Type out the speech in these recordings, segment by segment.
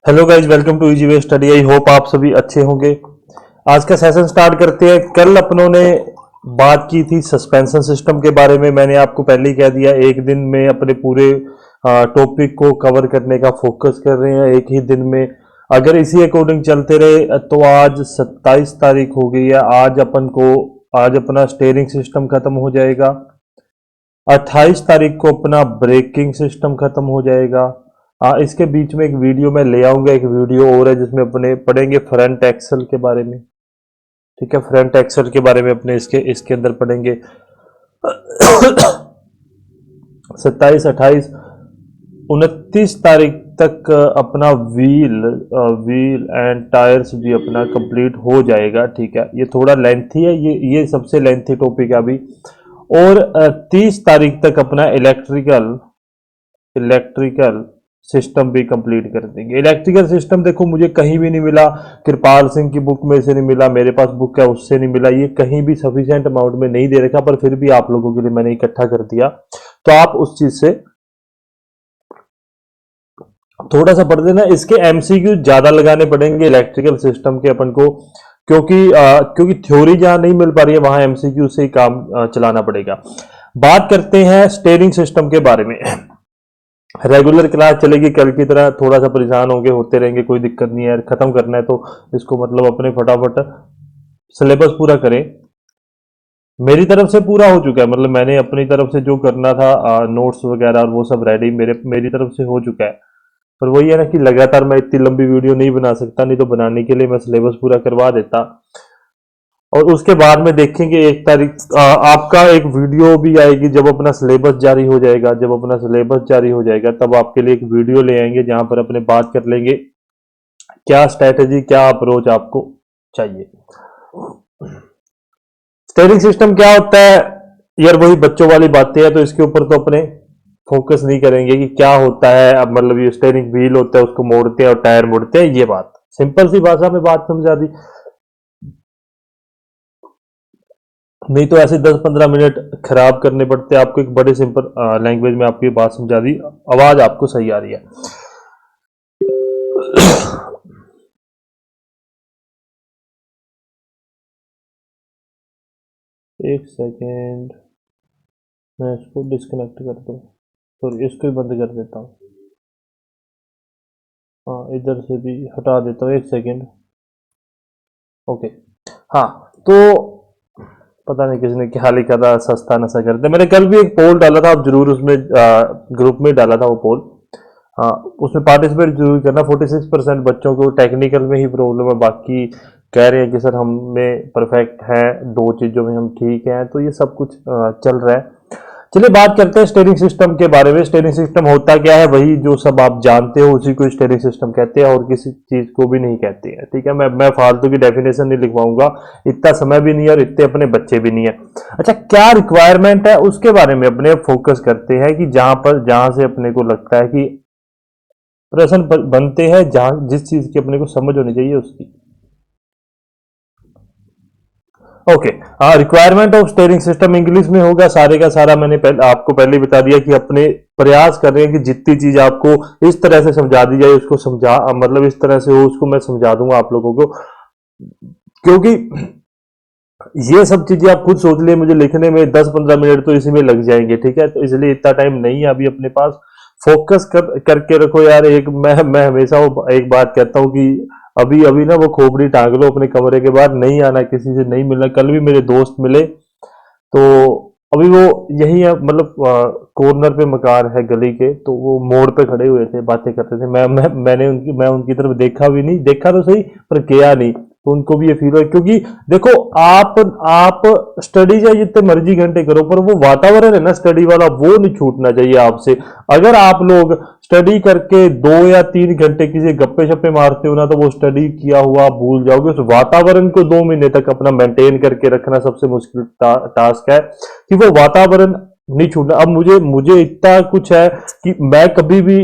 Hello guys, welcome to easy way study. I hope आप सभी अच्छे होंगे। आज का सेशन स्टार्ट करते हैं। कल अपनों ने बात की थी सस्पेंशन सिस्टम के बारे में। मैंने आपको पहले ही कह दिया, एक दिन में अपने पूरे टॉपिक को कवर करने का फोकस कर रहे हैं, एक ही दिन में। अगर इसी अकॉर्डिंग चलते रहे तो आज 27 तारीख हो गई है। आज अपना स्टीयरिंग सिस्टम खत्म हो जाएगा। 28 तारीख को अपना ब्रेकिंग सिस्टम खत्म हो जाएगा। इसके बीच में एक वीडियो मैं ले आऊंगा, एक वीडियो और है जिसमें अपने पढ़ेंगे फ्रंट एक्सल के बारे में। ठीक है, फ्रंट एक्सल के बारे में अपने इसके अंदर पढ़ेंगे। 27, 28, 29 तारीख तक अपना व्हील एंड टायर्स भी अपना कंप्लीट हो जाएगा। ठीक है, ये थोड़ा लेंथी है, ये सबसे लेंथी टॉपिक है अभी। और 30 तारीख तक अपना इलेक्ट्रिकल सिस्टम भी कंप्लीट कर देंगे। इलेक्ट्रिकल सिस्टम देखो, मुझे कहीं भी नहीं मिला, कृपाल सिंह की बुक में से नहीं मिला, मेरे पास बुक है उससे नहीं मिला, ये कहीं भी सफिशिएंट अमाउंट में नहीं दे रखा, पर फिर भी आप लोगों के लिए मैंने इकट्ठा कर दिया, तो आप उस चीज से थोड़ा सा पढ़ देना। इसके एमसीक्यू ज्यादा लगाने पड़ेंगे इलेक्ट्रिकल सिस्टम के अपन को, क्योंकि थ्योरी जहां नहीं मिल पा रही है वहां एमसीक्यू से ही काम चलाना पड़ेगा। बात करते हैं स्टीयरिंग सिस्टम के बारे में। रेगुलर क्लास चलेगी कल की तरह, थोड़ा सा परेशान होंगे, होते रहेंगे, कोई दिक्कत नहीं है। खत्म करना है तो इसको मतलब अपने फटाफट सिलेबस पूरा करें। मेरी तरफ से पूरा हो चुका है, मतलब मैंने अपनी तरफ से जो करना था, नोट्स वगैरह और वो सब रेडी मेरी तरफ से हो चुका है। पर वही है ना कि लगातार मैं इतनी लंबी वीडियो नहीं बना सकता, नहीं तो बनाने के लिए मैं सिलेबस पूरा करवा देता। और उसके बाद में देखेंगे 1 तारीख आपका एक वीडियो भी आएगी जब अपना सिलेबस जारी हो जाएगा। जब अपना सिलेबस जारी हो जाएगा तब आपके लिए एक वीडियो ले आएंगे जहां पर अपने बात कर लेंगे क्या स्ट्रेटेजी, क्या अप्रोच आपको चाहिए। स्टीयरिंग सिस्टम क्या होता है यार, वही बच्चों वाली बातें हैं, तो इसके ऊपर तो अपने फोकस नहीं करेंगे कि क्या होता है। अब मतलब ये स्टीयरिंग व्हील होता है, उसको मोड़ते हैं और टायर मुड़ते हैं, ये बात सिंपल सी भाषा में बात समझा दी। नहीं तो ऐसे 10-15 मिनट खराब करने पड़ते हैं आपको। एक बड़े सिंपल लैंग्वेज में आपको ये बात समझा दी। आवाज आपको सही आ रही है? एक सेकेंड, मैं इसको डिस्कनेक्ट कर दूं, सॉरी इसको ही बंद कर देता हूँ। हाँ, इधर से भी हटा देता हूँ, एक सेकेंड। ओके, हाँ। तो पता नहीं किसने क्या लिखा था, सस्ता नशा करते। मैंने कल भी एक पोल डाला था, आप जरूर उसमें ग्रुप में डाला था वो पोल। हाँ, उसमें पार्टिसिपेट जरूर करना। 46% बच्चों को टेक्निकल में ही प्रॉब्लम है, बाकी कह रहे हैं कि सर हम में परफेक्ट है, 2 चीजों में हम ठीक हैं, तो ये सब कुछ चल रहा है। चलिए बात करते हैं स्टीयरिंग सिस्टम के बारे में। स्टीयरिंग सिस्टम होता क्या है, वही जो सब आप जानते हो उसी को स्टीयरिंग सिस्टम कहते हैं, और किसी चीज को भी नहीं कहते हैं। ठीक है, मैं फालतू की डेफिनेशन नहीं लिखवाऊंगा, इतना समय भी नहीं है और इतने अपने बच्चे भी नहीं है। अच्छा, क्या रिक्वायरमेंट है उसके बारे में अपने फोकस करते हैं, कि जहां से अपने को लगता है कि प्रश्न बनते हैं, जहां जिस चीज की अपने को समझ होनी चाहिए उसकी। ओके, हाँ, requirement of steering system English में होगा सारे का सारा। मैंने आपको पहले बता दिया कि अपने प्रयास कर रहे हैं कि जितनी चीज आपको इस तरह से समझा दी जाए उसको समझा, मतलब इस तरह से हो उसको मैं समझा दूंगा आप लोगों को, क्योंकि ये सब चीजें आप खुद सोच लिए, मुझे लिखने में 10-15 मिनट तो इसी में लग जाएंगे। ठीक है, तो इसलिए इतना टाइम नहीं है अभी अपने पास। फोकस करके रखो यार। मैं हमेशा वो एक बात कहता हूँ कि अभी अभी ना वो खोपड़ी टांग लो अपने कमरे के बाहर, नहीं आना, किसी से नहीं मिलना। कल भी मेरे दोस्त मिले, तो अभी वो यही है, मतलब कॉर्नर पे मकान है गली के, तो वो मोड़ पे खड़े हुए थे, बातें करते थे। मैं उनकी तरफ देखा भी नहीं, देखा तो सही पर गया नहीं, तो उनको भी ये फील हो। क्योंकि देखो, आप स्टडी चाहे जितने मर्जी घंटे करो, पर वो वातावरण है ना स्टडी वाला, वो नहीं छूटना चाहिए आपसे। अगर आप लोग स्टडी करके 2 या 3 घंटे किसी गप्पे शप्पे मारते हो ना, तो वो स्टडी किया हुआ भूल जाओगे। उस वातावरण को 2 महीने तक अपना मेंटेन करके रखना सबसे मुश्किल टास्क है, कि वो वातावरण नहीं छूटना। अब मुझे मुझे इतना कुछ है कि मैं कभी भी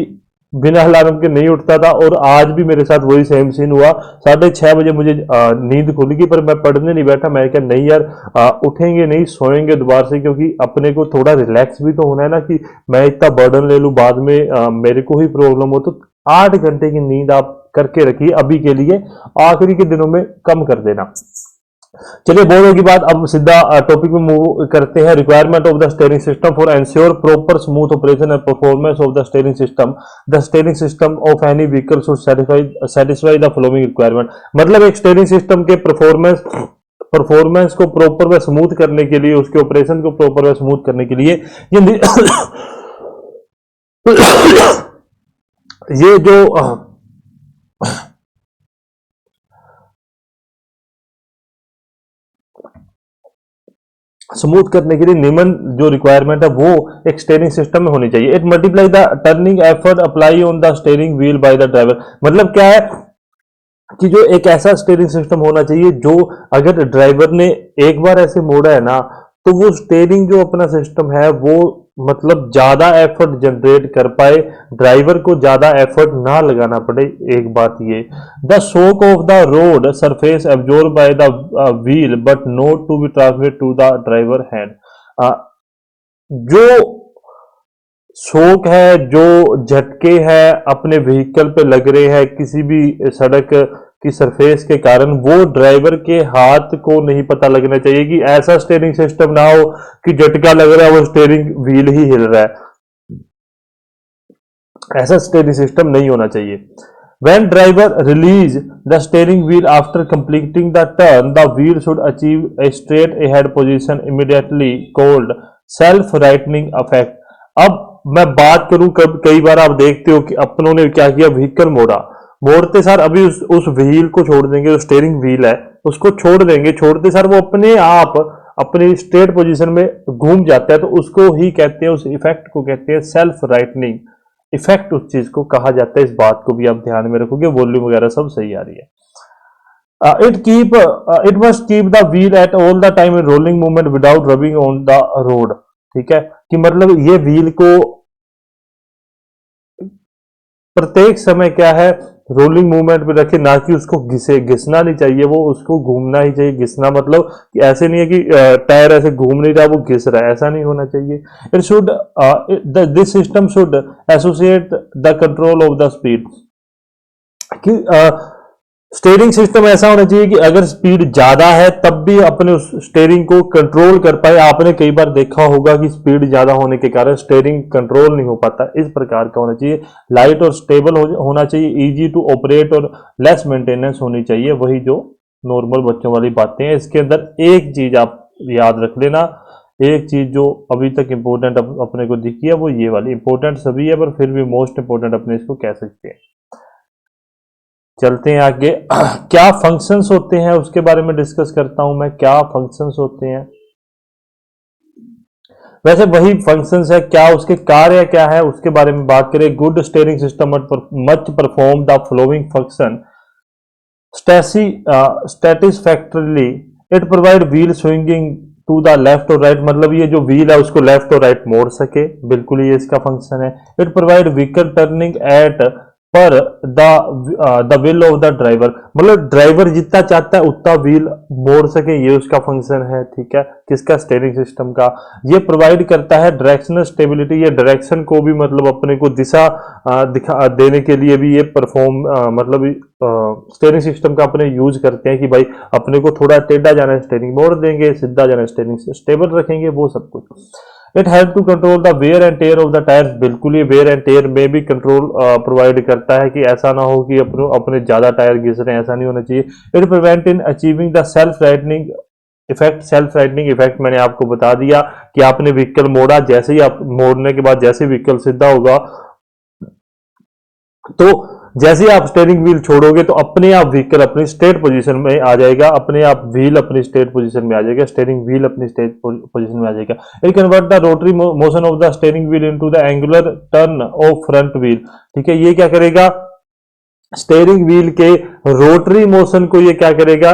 बिना अलार्म के नहीं उठता था, और आज भी मेरे साथ वही सेम सीन हुआ। 6:30 बजे मुझे नींद खुलेगी, पर मैं पढ़ने नहीं बैठा। मैं क्या, नहीं यार, उठेंगे नहीं, सोएंगे दोबारा से, क्योंकि अपने को थोड़ा रिलैक्स भी तो होना है ना, कि मैं इतना बर्डन ले लूं बाद में मेरे को ही प्रॉब्लम हो। तो 8 घंटे की नींद आप करके रखिए अभी के लिए, आखिरी के दिनों में कम कर देना। चलिए बोर्डों की बात, अब सीधा टॉपिक में मूव करते हैं। Requirement of the steering system for ensure proper smooth operation and performance of the steering system. The steering system of any vehicle should satisfy the following requirement. मतलब एक स्टीयरिंग सिस्टम के performance को proper व smooth करने के लिए, उसके operation को प्रॉपर व स्मूथ करने के लिए ये जो स्मूथ करने के लिए निम्न जो रिक्वायरमेंट है वो एक स्टीयरिंग सिस्टम में होनी चाहिए। It multiply the turning effort apply on the steering wheel by the driver. मतलब क्या है कि जो एक ऐसा स्टीयरिंग सिस्टम होना चाहिए जो अगर ड्राइवर ने एक बार ऐसे मोड़ा है ना, तो वो स्टीयरिंग जो अपना सिस्टम है वो मतलब ज्यादा एफर्ट जनरेट कर पाए, ड्राइवर को ज्यादा एफर्ट ना लगाना पड़े। एक बात ये, the shock of the road surface absorb by the wheel but not to be transmit to the driver hand. जो शॉक है, जो झटके हैं अपने व्हीकल पे लग रहे हैं किसी भी सड़क की सरफेस के कारण, वो ड्राइवर के हाथ को नहीं पता लगना चाहिए। कि ऐसा स्टीयरिंग सिस्टम ना हो कि झटका लग रहा है वो स्टीयरिंग व्हील ही हिल रहा है, ऐसा स्टीयरिंग सिस्टम नहीं होना चाहिए। When driver release the steering wheel after completing the turn, the wheel should achieve a straight ahead position immediately called self-rightening effect। अब मैं बात करूं, कई बार आप देखते हो कि अपनों ने क्या किया, व्हीकल मोड़ते सर अभी उस व्हील को छोड़ देंगे, जो स्टीयरिंग व्हील है उसको छोड़ देंगे, छोड़ते सर वो अपने आप अपनी स्ट्रेट पोजीशन में घूम जाता है, तो उसको ही कहते हैं, उस इफेक्ट को कहते हैं सेल्फ राइटनिंग इफेक्ट। उस चीज को कहा जाता है। इस बात को भी आप ध्यान में रखोगे, वॉल्यूम वगैरह सब सही आ रही है। It must keep the wheel at all the time in rolling movement without rubbing on the road. ठीक है, कि मतलब ये व्हील को प्रत्येक समय क्या है, रोलिंग मूवमेंट पे रखे, ना कि उसको घिसना नहीं चाहिए, वो उसको घूमना ही चाहिए। घिसना मतलब कि ऐसे नहीं है कि टायर ऐसे घूम नहीं रहा वो घिस रहा है, ऐसा नहीं होना चाहिए। It should this system should associate the control of the speed. कि स्टीयरिंग सिस्टम ऐसा होना चाहिए कि अगर स्पीड ज्यादा है तब भी अपने उस स्टीयरिंग को कंट्रोल कर पाए। आपने कई बार देखा होगा कि स्पीड ज्यादा होने के कारण स्टीयरिंग कंट्रोल नहीं हो पाता, इस प्रकार का होना चाहिए। लाइट और स्टेबल होना चाहिए, इजी टू ऑपरेट और लेस मेंटेनेंस होनी चाहिए। वही जो नॉर्मल बच्चों वाली बातें हैं। इसके अंदर एक चीज आप याद रख लेना, एक चीज जो अभी तक इंपॉर्टेंट अपने को दिखी है वो ये वाली, इंपॉर्टेंट सभी है पर फिर भी मोस्ट इंपॉर्टेंट अपने इसको कह सकते हैं। चलते हैं आगे। क्या फंक्शंस होते हैं उसके बारे में डिस्कस करता हूं मैं, क्या फंक्शंस होते हैं। वैसे वही फंक्शंस है, क्या उसके कार्य क्या है उसके बारे में बात करें। Good steering system must perform the following function satisfactorily. It provide wheel swinging to the left और राइट, मतलब ये जो व्हील है उसको लेफ्ट और राइट मोड़ सके, बिल्कुल ये इसका फंक्शन है। It provide vehicle turning at per the will of the driver, मतलब ड्राइवर जितना चाहता है उतना व्हील मोड़ सके, ये उसका फंक्शन है। ठीक है, किसका, स्टीयरिंग सिस्टम का। ये प्रोवाइड करता है डायरेक्शनल स्टेबिलिटी, ये डायरेक्शन को भी मतलब अपने को दिशा दिखा देने के लिए भी ये परफॉर्म मतलब स्टीयरिंग सिस्टम का अपने यूज करते हैं। कि भाई अपने को थोड़ा टेढ़ा जाना है स्टीयरिंग मोड़ देंगे, सीधा जाना है स्टीयरिंग स्टेबल रखेंगे, वो सब कुछ। It help to control the wear and tear of the tyres, बिल्कुल ये वेयर एंड टेयर में भी कंट्रोल प्रोवाइड करता है कि ऐसा ना हो कि अपने ज्यादा टायर घिस रहे हैं, ऐसा नहीं होना चाहिए। It prevent in achieving the self राइटनिंग effect. Self राइटनिंग effect मैंने आपको बता दिया कि आपने व्हीकल मोड़ा, जैसे ही आप मोड़ने के बाद जैसे व्हीकल सीधा होगा तो जैसे ही आप स्टीयरिंग व्हील छोड़ोगे तो अपने आप व्हीकल अपनी स्ट्रेट पोजीशन में आ जाएगा, अपने आप व्हील अपनी स्ट्रेट पोजीशन में आ जाएगा, स्टीयरिंग व्हील अपनी स्ट्रेट पोजीशन में आ जाएगा। It convert the rotary motion of the steering wheel into the angular turn off front wheel. ठीक है, ये क्या करेगा, स्टीयरिंग व्हील के रोटरी मोशन को ये क्या करेगा,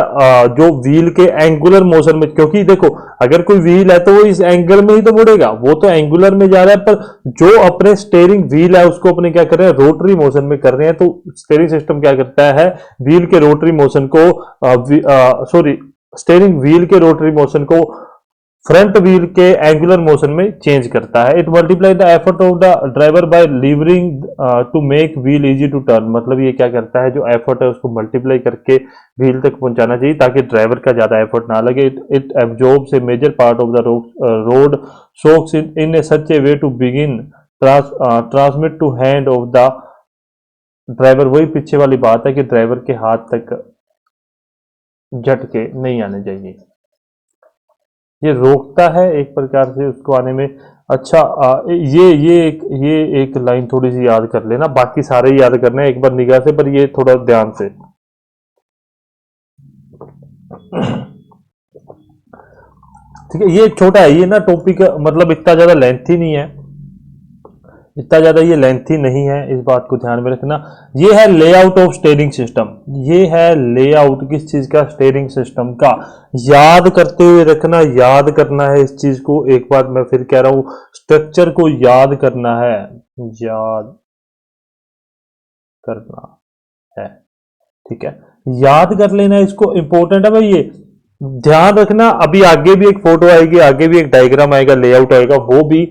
जो व्हील के एंगुलर मोशन में, क्योंकि देखो अगर कोई व्हील है तो वो इस एंगल में ही तो मुड़ेगा, वो तो एंगुलर में जा रहा है, पर जो अपने स्टीयरिंग व्हील है उसको अपने क्या कर रहे हैं, रोटरी मोशन में कर रहे हैं। तो स्टीयरिंग सिस्टम क्या करता है, व्हील के रोटरी मोशन को स्टीयरिंग व्हील के रोटरी मोशन को फ्रंट व्हील के एंगुलर मोशन में चेंज करता है। It multiply the effort of the driver by levering to make wheel easy to turn. मतलब ये क्या करता है, जो एफर्ट है उसको मल्टीप्लाई करके व्हील तक पहुंचाना चाहिए ताकि ड्राइवर का ज्यादा एफर्ट ना लगे। It absorbs a major part of the road shocks in a such a way to begin transmit to hand of the driver. वही पीछे वाली बात है कि ड्राइवर के हाथ तक झटके नहीं आने चाहिए। ये रोकता है एक प्रकार से उसको आने में। अच्छा, ये एक लाइन थोड़ी सी याद कर लेना, बाकी सारे ही याद करना है एक बार निगाह से, पर ये थोड़ा ध्यान से। ठीक है, ये छोटा है, ये ना टॉपिक मतलब इतना ज्यादा लेंथी नहीं है, इतना ज्यादा ये लेंथी नहीं है, इस बात को ध्यान में रखना। ये है लेआउट ऑफ स्टीयरिंग सिस्टम। ये है लेआउट किस चीज का, स्टीयरिंग सिस्टम का। याद करते हुए रखना, याद करना है इस चीज को। एक बार मैं फिर कह रहा हूं, स्ट्रक्चर को याद करना है, याद करना है। ठीक है, याद कर लेना इसको, इंपॉर्टेंट है भाई ये। ध्यान रखना, अभी आगे भी एक फोटो आएगी, आगे भी एक डायग्राम आएगा, लेआउट आएगा, वो भी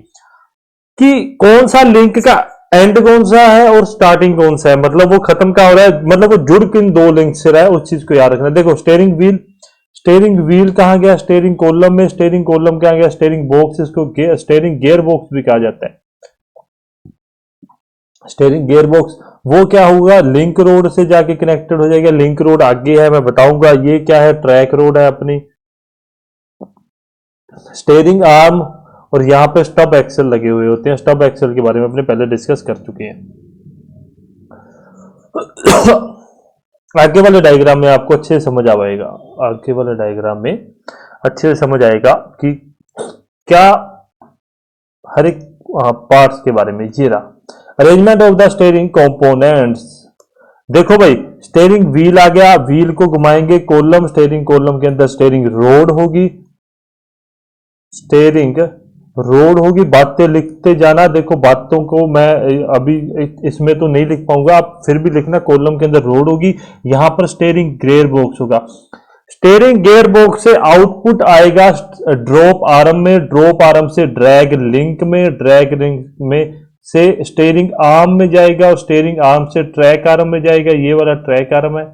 कि कौन सा लिंक का एंड कौन सा है और स्टार्टिंग कौन सा है, मतलब वो खत्म का हो रहा है, मतलब वो जुड़ किन दो लिंक से रहा है, उस चीज को याद रखना। देखो स्टेयरिंग व्हील कहां गया, स्टेयरिंग कॉलम में, स्टेयरिंग कॉलम कहां गया, स्टेयरिंग बॉक्स, इसको स्टेयरिंग गियर बॉक्स भी कहा जाता है। स्टेयरिंग गियर बॉक्स वो क्या होगा, लिंक रोड से जाके कनेक्टेड हो जाएगा। लिंक रोड आगे है, मैं बताऊंगा। ये क्या है, ट्रैक रोड है अपनी। स्टेयरिंग आर्म और यहां पे स्टब एक्सल लगे हुए होते हैं। स्टब एक्सल के बारे में अपने पहले डिस्कस कर चुके हैं। आगे वाले डायग्राम में आपको अच्छे से समझ आएगा, आगे वाले डायग्राम में अच्छे से समझ आएगा कि क्या हर एक पार्ट्स के बारे में। ये रहा arrangement of the steering components. देखो भाई, स्टीयरिंग व्हील आ गया, व्हील को घुमाएंगे, कॉलम, स्टीयरिंग कॉलम के अंदर स्टीयरिंग रोड होगी, स्टीयरिंग रोड होगी। बातें लिखते जाना, देखो बातों को मैं अभी इसमें तो नहीं लिख पाऊंगा, आप फिर भी लिखना। कॉलम के अंदर रोड होगी, यहां पर स्टीयरिंग गियर बॉक्स होगा। स्टीयरिंग गियर बॉक्स से आउटपुट आएगा ड्रॉप आर्म में, ड्रॉप आर्म से ड्रैग लिंक में, ड्रैग लिंक में से स्टीयरिंग आर्म में जाएगा, और स्टीयरिंग आर्म से ट्रैक आर्म में जाएगा। ये वाला ट्रैक आर्म है,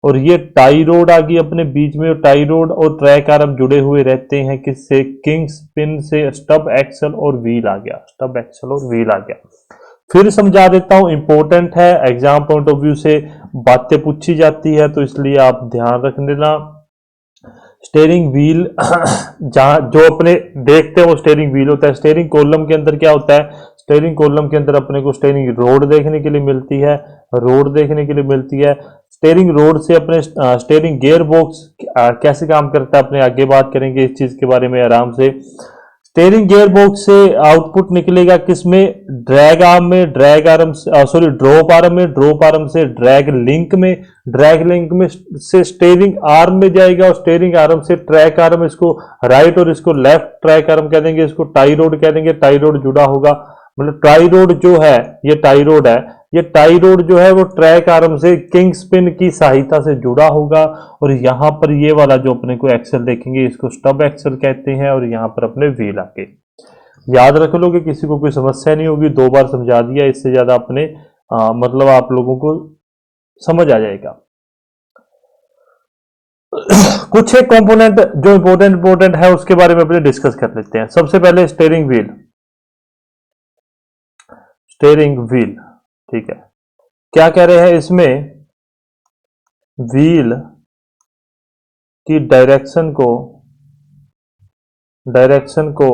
और ये टाई रोड आ गई अपने बीच में। और टाई रोड और ट्रैक आर्म जुड़े हुए रहते हैं किससे, किंग्स पिन से। स्टब एक्सल और व्हील आ गया, स्टब एक्सल और व्हील आ गया। फिर समझा देता हूं, इंपॉर्टेंट है, एग्जाम पॉइंट ऑफ व्यू से बातें पूछी जाती है, तो इसलिए आप ध्यान रख लेना। स्टीयरिंग व्हील जहां जो अपने देखते हैं वो स्टीयरिंग व्हील होता है। स्टीयरिंग कॉलम के अंदर क्या होता है, स्टीयरिंग कॉलम के अंदर अपने को स्टीयरिंग रोड देखने के लिए मिलती है, रोड देखने के लिए मिलती है। स्टीयरिंग रोड से अपने स्टीयरिंग गियर बॉक्स कैसे काम करता है अपने आगे बात करेंगे इस चीज के बारे में आराम से। स्टीयरिंग गियर बॉक्स से आउटपुट निकलेगा किसमें, ड्रैग आर्म में, drag arm sorry drop arm में, ड्रॉप आर्म से ड्रैग लिंक में, ड्रैग लिंक में से स्टीयरिंग आर्म में जाएगा, और स्टीयरिंग आर्म से ट्रैक आर्म। इसको राइट और इसको लेफ्ट ट्रैक आर्म कह देंगे, इसको टाई रोड कह देंगे। टाई रोड जुड़ा होगा, मतलब टाई रोड जो है, ये टाई रोड है, ये टाई रोड जो है वो ट्रैक आर्म से किंग स्पिन की सहायता से जुड़ा होगा। और यहां पर ये वाला जो अपने को एक्सल देखेंगे, इसको स्टब एक्सल कहते हैं, और यहां पर अपने व्हील आके याद रख लो कि किसी को कोई समस्या नहीं होगी। 2 बार समझा दिया, इससे ज्यादा अपने मतलब आप लोगों को समझ आ जाएगा। कुछ एक कंपोनेंट जो इंपॉर्टेंट है उसके बारे में अपने डिस्कस कर लेते हैं। सबसे पहले स्टीयरिंग व्हील, स्टीयरिंग व्हील, ठीक है। क्या कह रहे हैं इसमें, व्हील की डायरेक्शन को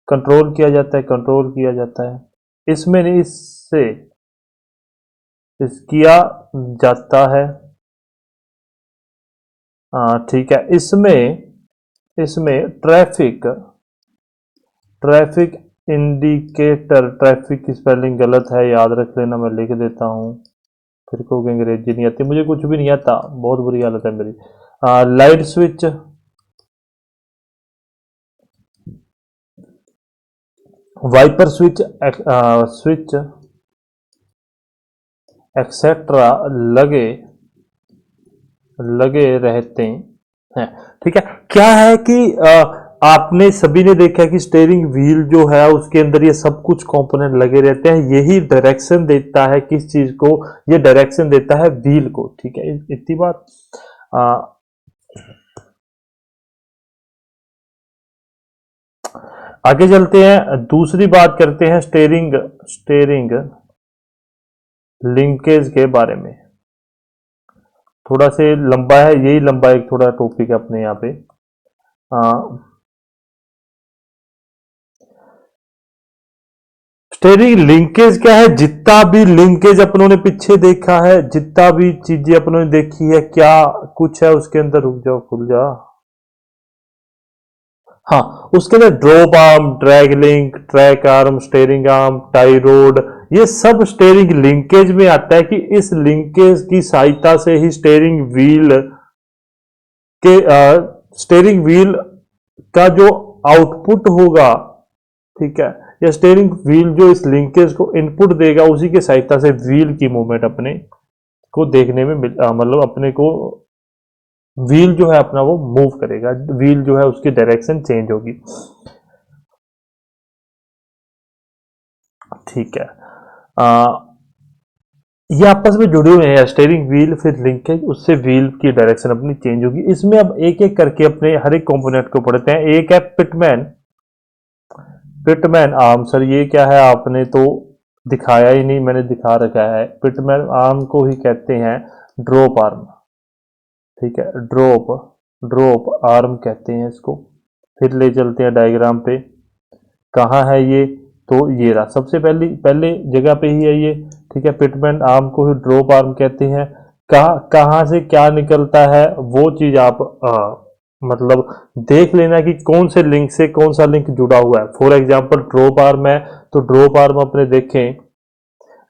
कंट्रोल किया जाता है, कंट्रोल किया जाता है। इसमें नहीं, इससे किया जाता है, ठीक है। इसमें ट्रैफिक इंडिकेटर, ट्रैफिक की स्पेलिंग गलत है, याद रख लेना, मैं लिख देता हूं, फिर को अंग्रेजी नहीं आती, मुझे कुछ भी नहीं आता, बहुत बुरी हालत है मेरी। Light switch, wiper switch, switch etcetera लगे रहते है। ठीक है, क्या है कि आपने सभी ने देखा है कि स्टीयरिंग व्हील जो है उसके अंदर ये सब कुछ कंपोनेंट लगे रहते हैं, यही डायरेक्शन देता है किस चीज को, ये डायरेक्शन देता है व्हील को। ठीक है, इतनी बात। आगे चलते हैं, दूसरी बात करते हैं स्टेयरिंग लिंकेज के बारे में। थोड़ा से लंबा है, यही लंबा एक थोड़ा टॉपिक है अपने यहाँ पे। स्टेयरिंग लिंकेज क्या है, जितना भी लिंकेज अपनों ने पीछे देखा है, जितना भी चीजें अपनों ने देखी है, क्या कुछ है उसके अंदर, रुक जाओ खुल जा। हाँ, उसके अंदर drop arm, drag link, track arm, steering arm, tie road, ये सब स्टेयरिंग लिंकेज में आता है कि इस लिंकेज की सहायता से ही स्टेयरिंग व्हील का जो आउटपुट होगा, ठीक है, या स्टेयरिंग व्हील जो इस लिंकेज को इनपुट देगा, उसी के सहायता से व्हील की मूवमेंट अपने को देखने में मतलब अपने को व्हील जो है अपना वो मूव करेगा, व्हील जो है उसकी डायरेक्शन चेंज होगी। ठीक है, ये आपस में जुड़े हुए हैं, स्टीयरिंग व्हील फिर लिंकेज, उससे व्हील की डायरेक्शन अपनी चेंज होगी। इसमें अब एक एक करके अपने हर एक कंपोनेंट को पढ़ते हैं। एक है पिटमैन आर्म। सर ये क्या है, आपने तो दिखाया ही नहीं, मैंने दिखा रखा है। पिटमैन आर्म को ही कहते हैं ड्रॉप आर्म। ठीक है, ड्रॉप आर्म कहते हैं इसको। फिर ले चलते हैं डायग्राम पे, कहाँ है ये, तो ये रहा, सबसे पहले जगह पे ही है ये। ठीक है, पिटमैन आर्म को ही ड्रॉप आर्म कहते हैं। कहाँ से क्या निकलता है वो चीज आप मतलब देख लेना कि कौन से लिंक से कौन सा लिंक जुड़ा हुआ है। फॉर एग्जांपल ड्रॉप आर्म है, तो ड्रॉप आर्म अपने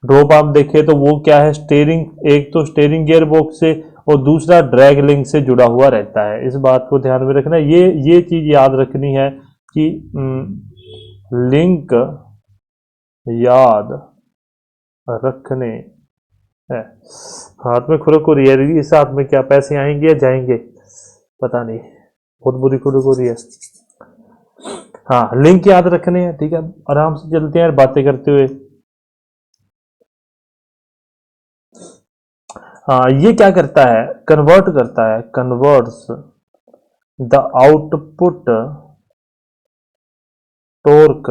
ड्रॉप आर्म देखें तो वो क्या है, स्टीयरिंग, एक तो स्टीयरिंग गियर बॉक्स से और दूसरा ड्रैग लिंक से जुड़ा हुआ रहता है। इस बात को ध्यान में रखना, ये चीज याद रखनी है कि लिंक याद रखने है। हाथ में खुरक हो रही है, इस हाथ में क्या पैसे आएंगे या जाएंगे पता नहीं, बहुत बुरी खुरक हो रही है। हाँ, लिंक याद रखने हैं। ठीक है, आराम से चलते हैं बातें करते हुए। ये क्या करता है, converts the output torque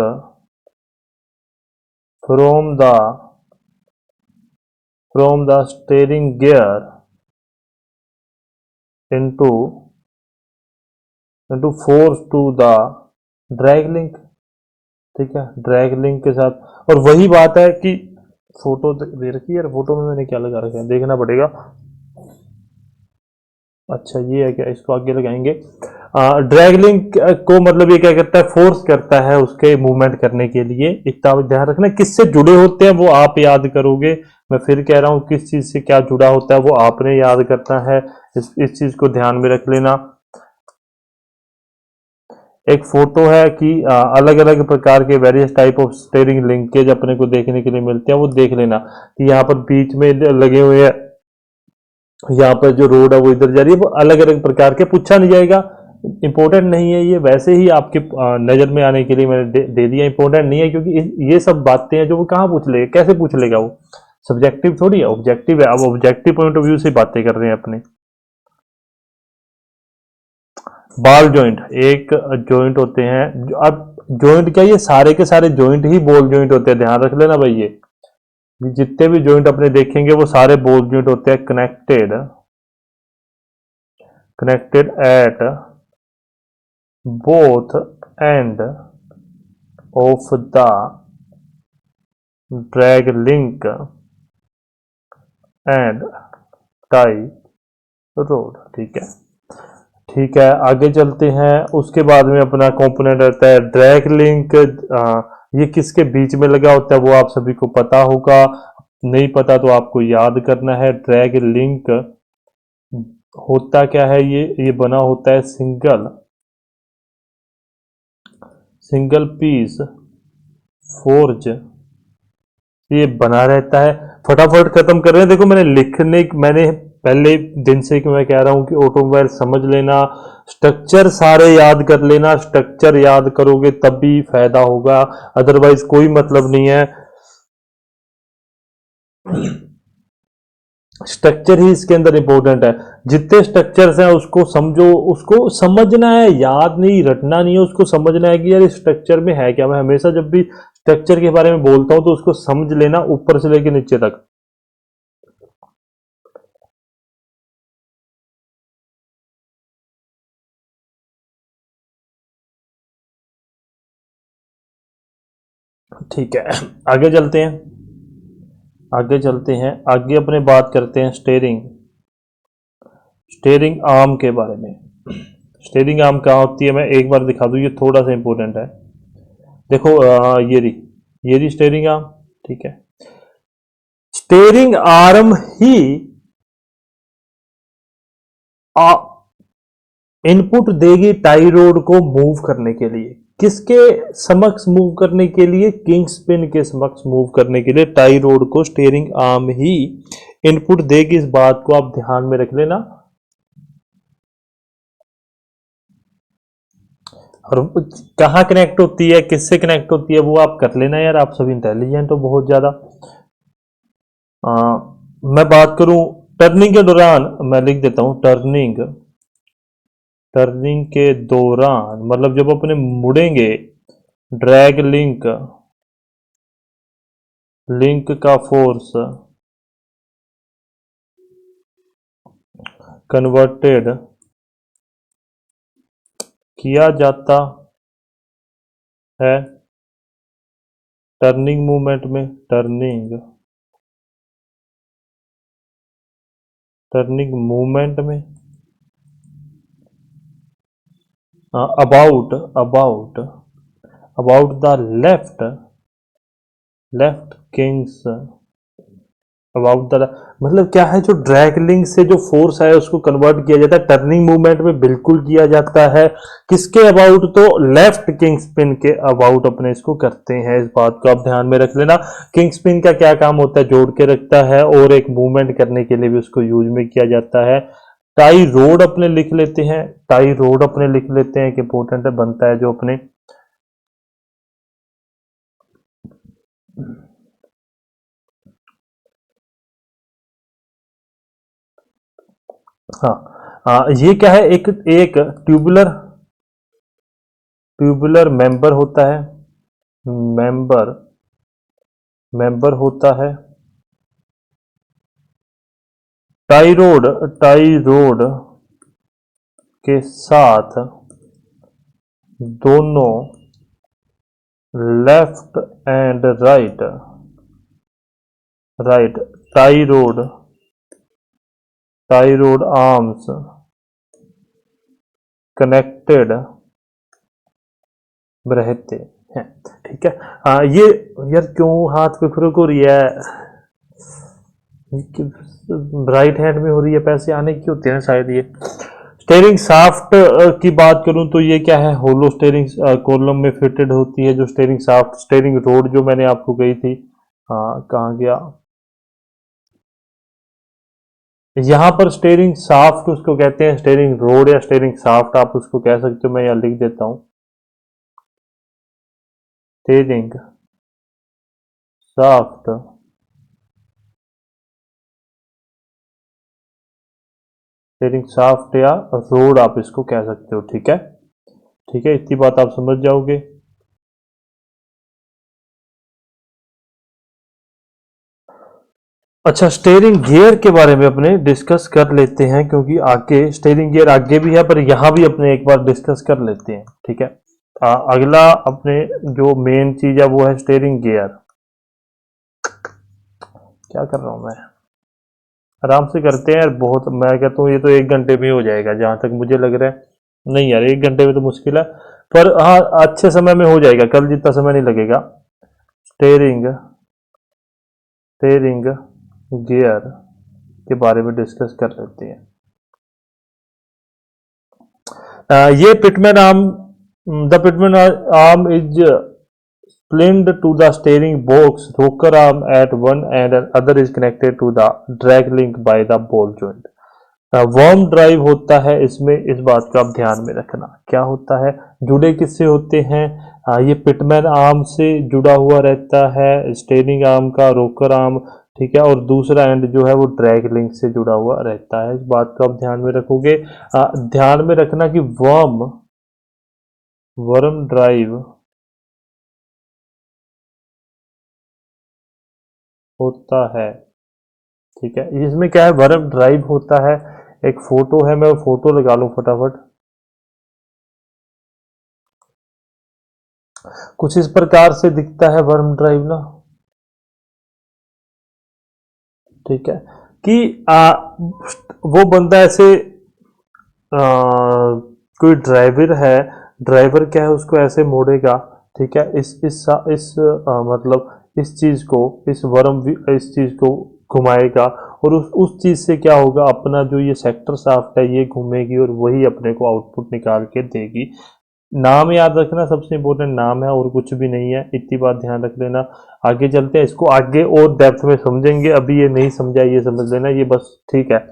from the steering gear into force to the drag link. ठीक है, ड्रैग लिंक के साथ, और वही बात है कि फोटो दे रखी है, फोटो में मैंने क्या लगा रखा है देखना पड़ेगा। अच्छा ये है क्या, इसको आगे लगाएंगे। ड्रैग लिंक को मतलब ये क्या करता है, फोर्स करता है उसके मूवमेंट करने के लिए। इतना ध्यान रखना, किससे जुड़े होते हैं वो आप याद करोगे। मैं फिर कह रहा हूं, किस चीज से क्या जुड़ा होता है वो आपने याद करना है। इस चीज को ध्यान में रख लेना। एक फोटो है कि अलग अलग प्रकार के various type of steering linkage अपने को देखने के लिए मिलते हैं, वो देख लेना कि यहाँ पर बीच में लगे हुए हैं, यहाँ पर जो रोड है वो इधर जा रही है, वो अलग अलग प्रकार के, पूछा नहीं जाएगा, इंपॉर्टेंट नहीं है ये, वैसे ही आपके नजर में आने के लिए मैंने दे दिया। इंपॉर्टेंट नहीं है क्योंकि ये सब बातें हैं जो वो कहाँ पूछ लेगा, कैसे पूछ लेगा, वो सब्जेक्टिव थोड़ी है, ऑब्जेक्टिव है। अब ऑब्जेक्टिव पॉइंट ऑफ व्यू से बातें कर रहे हैं अपने। बॉल जॉइंट, एक जॉइंट होते हैं। अब जॉइंट क्या, ये सारे के सारे जॉइंट ही बॉल जॉइंट होते हैं, ध्यान रख लेना भाई। ये जितने भी जॉइंट अपने देखेंगे वो सारे बॉल जॉइंट होते हैं। Connected at both end of the drag link and tie road. ठीक है, आगे चलते हैं। उसके बाद में अपना कंपोनेंट रहता है ड्रैग लिंक। ये किसके बीच में लगा होता है वो आप सभी को पता होगा, नहीं पता तो आपको याद करना है। ड्रैग लिंक होता क्या है, ये बना होता है सिंगल पीस फोर्ज, ये बना रहता है। फटाफट खत्म कर रहे हैं। देखो मैंने पहले दिन से कि मैं कह रहा हूं कि ऑटोमोबाइल समझ लेना, स्ट्रक्चर सारे याद कर लेना, स्ट्रक्चर याद करोगे तब भी फायदा होगा, अदरवाइज कोई मतलब नहीं है। स्ट्रक्चर ही इसके अंदर इंपॉर्टेंट है। जितने स्ट्रक्चर्स हैं उसको समझो, उसको समझना है, याद नहीं, रटना नहीं है, उसको समझना है कि यार इस स्ट्रक्चर में है क्या। मैं हमेशा जब भी स्ट्रक्चर के बारे में बोलता हूं तो उसको समझ लेना ऊपर से लेकर नीचे तक। ठीक है, आगे चलते हैं, आगे चलते हैं, आगे अपने बात करते हैं स्टेयरिंग, स्टेयरिंग आर्म के बारे में। स्टेयरिंग आर्म कहाँ होती है, मैं एक बार दिखा दूं, ये थोड़ा सा इंपॉर्टेंट है। देखो ये रही स्टेयरिंग आर्म, ठीक है। स्टेयरिंग आर्म ही इनपुट देगी टाई रोड को मूव करने के लिए। किसके समक्ष मूव करने के लिए, किंग स्पिन के समक्ष मूव करने के लिए टाई रोड को स्टीयरिंग आर्म ही इनपुट देगी। इस बात को आप ध्यान में रख लेना। और कहाँ कनेक्ट होती है, किससे कनेक्ट होती है, वो आप कर लेना यार, आप सब इंटेलिजेंट हो बहुत ज्यादा। मैं बात करूं टर्निंग के दौरान, मैं लिख देता हूं टर्निंग, टर्निंग के दौरान मतलब जब अपने मुड़ेंगे, ड्रैग लिंक, लिंक का फोर्स कन्वर्टेड किया जाता है टर्निंग मूवमेंट में, टर्निंग, टर्निंग मूवमेंट में, about, about, about the left, left Kings, about the, मतलब क्या है, जो ड्रैग लिंक से जो फोर्स है उसको कन्वर्ट किया जाता है टर्निंग मूवमेंट में, बिल्कुल किया जाता है। किसके अबाउट, तो लेफ्ट किंग स्पिन के अबाउट अपने इसको करते हैं। इस बात को आप ध्यान में रख लेना। किंग स्पिन का क्या काम होता है, जोड़ के रखता है, और एक मूवमेंट करने के लिए भी उसको यूज में किया जाता है। टाई रोड अपने लिख लेते हैं, टाई रोड अपने लिख लेते हैं कि इंपॉर्टेंट है, बनता है जो अपने, ये क्या है, एक एक ट्यूबुलर, ट्यूबुलर मेंबर होता है, मेंबर, मेंबर होता है। टाई रोड, टाई रोड के साथ दोनों left and right, right tie road, tie road arms connected रहते हैं, ठीक है। ये यार क्यों हाथ पे खुरक हो रही है, राइट हैंड में हो रही है, पैसे आने की होते हैं शायद ये। स्टेयरिंग शाफ्ट की बात करूं तो ये क्या है, होलो स्टेयरिंग कॉलम में फिटेड होती है। जो स्टेयरिंग शाफ्ट, स्टेयरिंग रोड जो मैंने आपको कही थी, कहाँ गया, यहां पर स्टेयरिंग शाफ्ट उसको कहते हैं, स्टेयरिंग रोड या स्टेयरिंग शाफ्ट आप उसको कह सकते हो। मैं यहां लिख देता हूं स्टेयरिंग शाफ्ट, स्टेयरिंग शाफ्ट या रोड आप इसको कह सकते हो, ठीक है। ठीक है, इतनी बात आप समझ जाओगे। अच्छा, स्टेयरिंग गियर के बारे में अपने डिस्कस कर लेते हैं, क्योंकि आगे स्टेयरिंग गियर आगे भी है, पर यहां भी अपने एक बार डिस्कस कर लेते हैं, ठीक है। अगला अपने जो मेन चीज है वो है स्टेयरिंग गियर। क्या कर रहा हूं मैं, आराम से करते हैं यार, बहुत, मैं कहता हूँ ये तो 1 घंटे में हो जाएगा जहां तक मुझे लग रहा है। नहीं यार, 1 घंटे में तो मुश्किल है, पर हाँ अच्छे समय में हो जाएगा, कल जितना समय नहीं लगेगा। स्टेयरिंग, स्टेयरिंग गियर के बारे में डिस्कस कर लेते हैं। ये Pitman arm, the Pitman arm is pinned to the steering box, rocker arm at one end and other is connected to the drag link by the ball joint. Worm drive होता है इसमें, इस बात का आप ध्यान में रखना। क्या होता है, जुड़े किससे होते हैं, ये पिटमैन आर्म से जुड़ा हुआ रहता है, स्टीयरिंग आर्म का रोकर आर्म, ठीक है, और दूसरा एंड जो है वो ड्रैग लिंक से जुड़ा हुआ रहता है। इस बात को आप ध्यान में रखोगे। ध्यान में रखना कि वर्म ड्राइव होता है, ठीक है। इसमें क्या है, वर्म ड्राइव होता है, एक फोटो है, मैं फोटो लगा लूं फटाफट। कुछ इस प्रकार से दिखता है वर्म ड्राइव ना, ठीक है, कि वो बंदा ऐसे कोई ड्राइवर है, ड्राइवर क्या है उसको ऐसे मोड़ेगा, ठीक है, मतलब इस चीज को, इस चीज को घुमाएगा और उस चीज से क्या होगा, अपना जो ये सेक्टर शाफ्ट है ये घूमेगी और वही अपने को आउटपुट निकाल के देगी। नाम याद रखना, सबसे इंपॉर्टेंट नाम है और कुछ भी नहीं है, इतनी बात ध्यान रख लेना। आगे चलते हैं, इसको आगे और डेप्थ में समझेंगे, अभी ये नहीं समझा ये समझ लेना, ये बस ठीक है।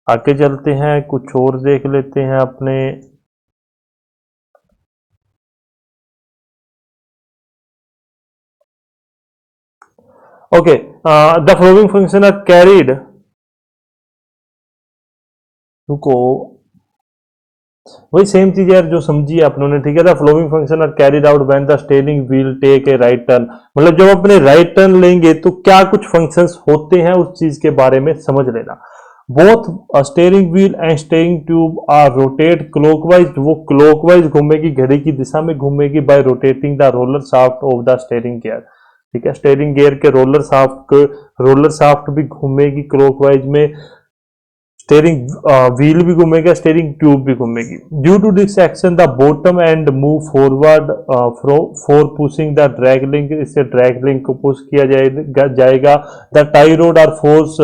आगे चलते हैं, कुछ और देख लेते हैं अपने। Okay, the flowing function are carried, रुको, वही सेम चीज यार जो समझी है अपनों ने, ठीक है। The flowing function are carried out when the steering wheel take a right turn, मतलब जब अपने राइट टर्न लेंगे तो क्या कुछ फंक्शंस होते हैं उस चीज के बारे में समझ लेना। Both steering wheel and steering tube are rotate clockwise, वो क्लॉकवाइज घूमेगी, घड़ी की दिशा में घूमेगी, by rotating the roller shaft of the steering gear, ठीक है। स्टीयरिंग गियर के रोलर शाफ्ट भी घूमेगी क्लॉकवाइज में, स्टीयरिंग व्हील भी घूमेगा, स्टीयरिंग ट्यूब भी घूमेगी। Due to this action the bottom end move forward for pushing the drag link, इससे ड्रैग लिंक को पुश किया जाएगा। The tie rod are force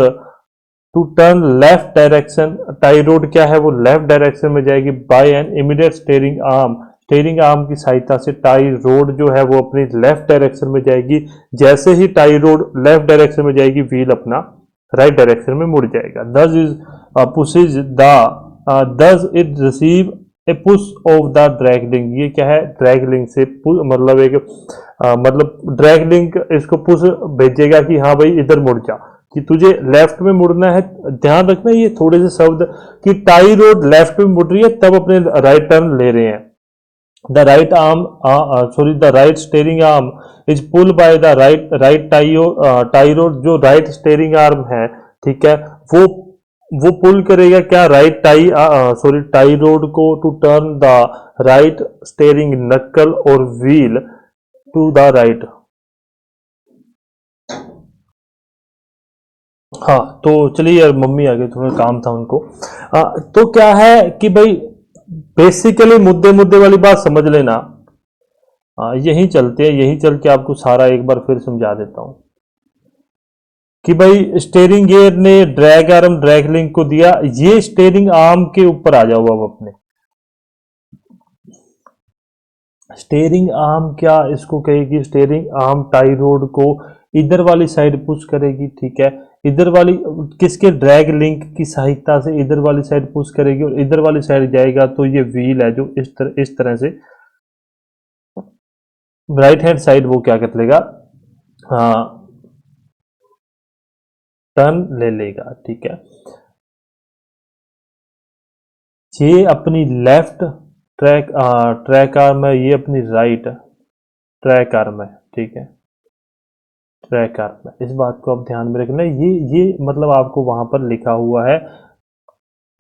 to turn left direction, tie rod क्या है वो लेफ्ट डायरेक्शन में जाएगी, by an immediate steering arm, steering arm की सहायता से टाई रोड जो है वो अपनी लेफ्ट डायरेक्शन में जाएगी। जैसे ही टाई रोड लेफ्ट डायरेक्शन में जाएगी, व्हील अपना राइट डायरेक्शन में मुड़ जाएगा। दस is pushes the thus it receive A push of the drag link, ये क्या है, ड्रैग लिंक से मतलब एक मतलब ड्रैग लिंक इसको पुश भेजेगा कि हाँ भाई इधर मुड़ जा, कि तुझे लेफ्ट में मुड़ना है। ध्यान रखना ये थोड़े से शब्द, कि टाई रोड लेफ्ट में मुड़ रही है तब अपने राइट टर्न ले रहे हैं। The right arm the right steering arm is pull by the right tie rod, जो राइट स्टीयरिंग आर्म है, ठीक है, वो पुल करेगा क्या, राइट टाई रोड को to turn the right steering knuckle और व्हील टू द राइट। हाँ, तो चलिए यार, मम्मी आ गई, थोड़ा काम था उनको। तो क्या है कि भाई बेसिकली मुद्दे मुद्दे वाली बात समझ लेना। यही चलते हैं, यही चल के आपको सारा एक बार फिर समझा देता हूं कि भाई स्टीयरिंग गियर ने ड्रैग आर्म ड्रैग लिंक को दिया, ये स्टीयरिंग आर्म के ऊपर आ जाओ अब अपने। स्टीयरिंग आर्म क्या इसको कहेगी, स्टीयरिंग आर्म टाई रोड को इधर वाली साइड पुश करेगी, ठीक है, इधर वाली किसके, ड्रैग लिंक की सहायता से इधर वाली साइड पुश करेगी और इधर वाली साइड जाएगा तो ये व्हील है जो इस तरह से राइट हैंड साइड वो क्या कर लेगा, हाँ, टर्न ले लेगा, ठीक है। ये अपनी लेफ्ट ट्रैक आर्म है, ये अपनी राइट ट्रैक आर्म है, ठीक है, ट्रैक आर्म है। इस बात को आप ध्यान में रखना, ये मतलब आपको वहां पर लिखा हुआ है।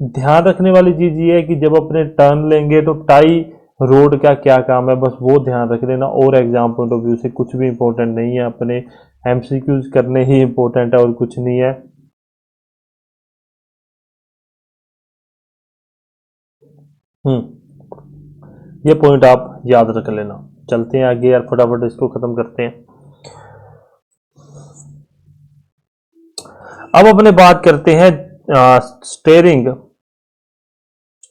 ध्यान रखने वाली चीज ये है कि जब अपने टर्न लेंगे तो टाई रोड का क्या काम है, बस वो ध्यान रख लेना, और एग्जाम पॉइंट ऑफ व्यू से कुछ भी इंपॉर्टेंट नहीं है, अपने एमसीक्यूज करने ही इंपॉर्टेंट है और कुछ नहीं है। ये पॉइंट आप याद रख लेना। चलते हैं आगे यार, फटाफट इसको खत्म करते हैं। अब अपने बात करते हैं स्टीयरिंग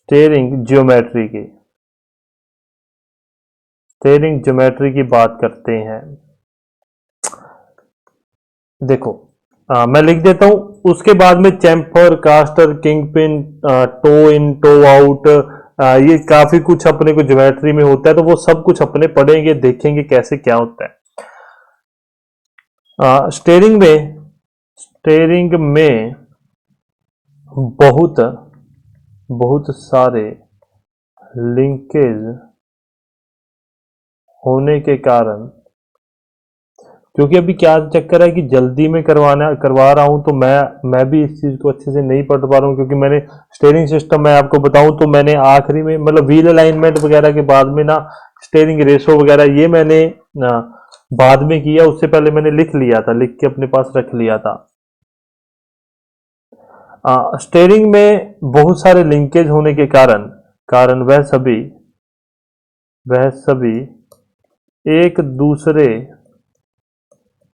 स्टेयरिंग ज्योमेट्री की बात करते हैं। देखो मैं लिख देता हूं, उसके बाद में chamfer, caster, kingpin, toe in, toe out, ये काफी कुछ अपने को ज्योमेट्री में होता है, तो वो सब कुछ अपने पढ़ेंगे, देखेंगे कैसे क्या होता है। स्टेयरिंग में बहुत बहुत सारे लिंकेज होने के कारण, क्योंकि अभी क्या चक्कर है कि जल्दी में करवा रहा हूं, तो मैं भी इस चीज को अच्छे से नहीं पढ़ पा रहा हूं, क्योंकि मैंने स्टेयरिंग सिस्टम, मैं आपको बताऊं तो मैंने आखिरी में मतलब व्हील अलाइनमेंट वगैरह के बाद में ना स्टेयरिंग रेशो वगैरह ये मैंने बाद में किया, उससे पहले मैंने लिख लिया था, लिख के अपने पास रख लिया था। स्टेयरिंग में बहुत सारे लिंकेज होने के कारण वह सभी एक दूसरे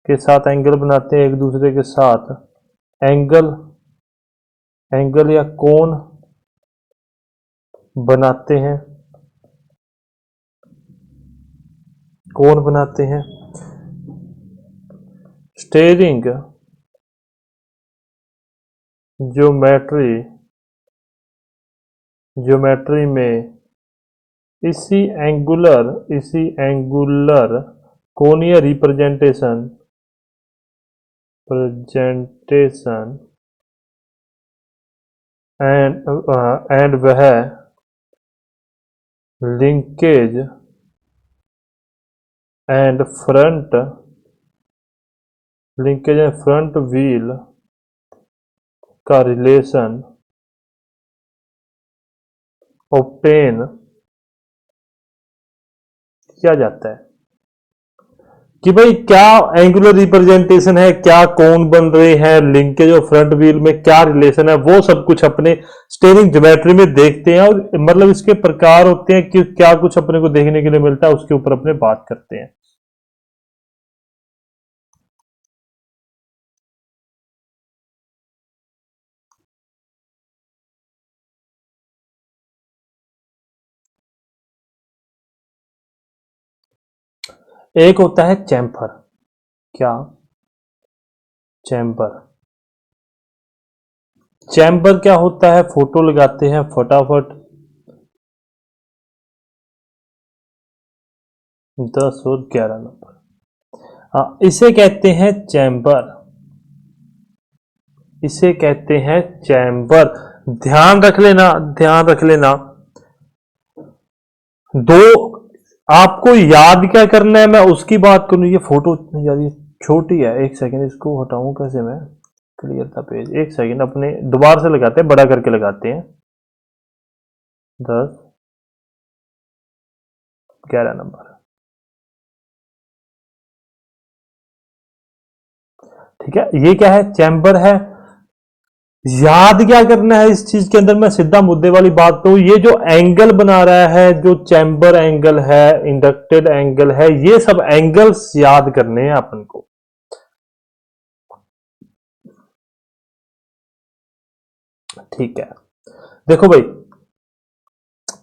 के साथ एंगल बनाते हैं, एक दूसरे के साथ एंगल या कोण बनाते हैं, स्टेयरिंग ज्योमेट्री में इसी एंगुलर कोणीय रिप्रेजेंटेशन एंड वह लिंकेज एंड फ्रंट व्हील का रिलेशन ऑब्टेन किया जाता है, कि भाई क्या एंगुलर रिप्रेजेंटेशन है, क्या कोण बन रहे हैं, लिंकेज और फ्रंट व्हील में क्या रिलेशन है, वो सब कुछ अपने स्टेयरिंग ज्योमेट्री में देखते हैं, और मतलब इसके प्रकार होते हैं कि क्या कुछ अपने को देखने के लिए मिलता है, उसके ऊपर अपने बात करते हैं। एक होता है चैम्फर। क्या? चैम्बर क्या होता है? फोटो लगाते हैं फटाफट। 10 और 11 नंबर। इसे कहते हैं चैम्बर। ध्यान रख लेना। दो, आपको याद क्या करना है, मैं उसकी बात करूं। ये फोटो यार ये छोटी है, एक सेकंड, इसको हटाऊं कैसे मैं? क्लियर था पेज, एक सेकंड, अपने दोबारा से लगाते हैं, बड़ा करके लगाते हैं। 10 11 नंबर, ठीक है। ये क्या है? चैम्बर है। याद क्या करना है इस चीज के अंदर? मैं सीधा मुद्दे वाली बात तो, ये जो एंगल बना रहा है, जो चैम्बर एंगल है, इंडक्टेड एंगल है, ये सब एंगल्स याद करने हैं अपन को। ठीक है, देखो भाई,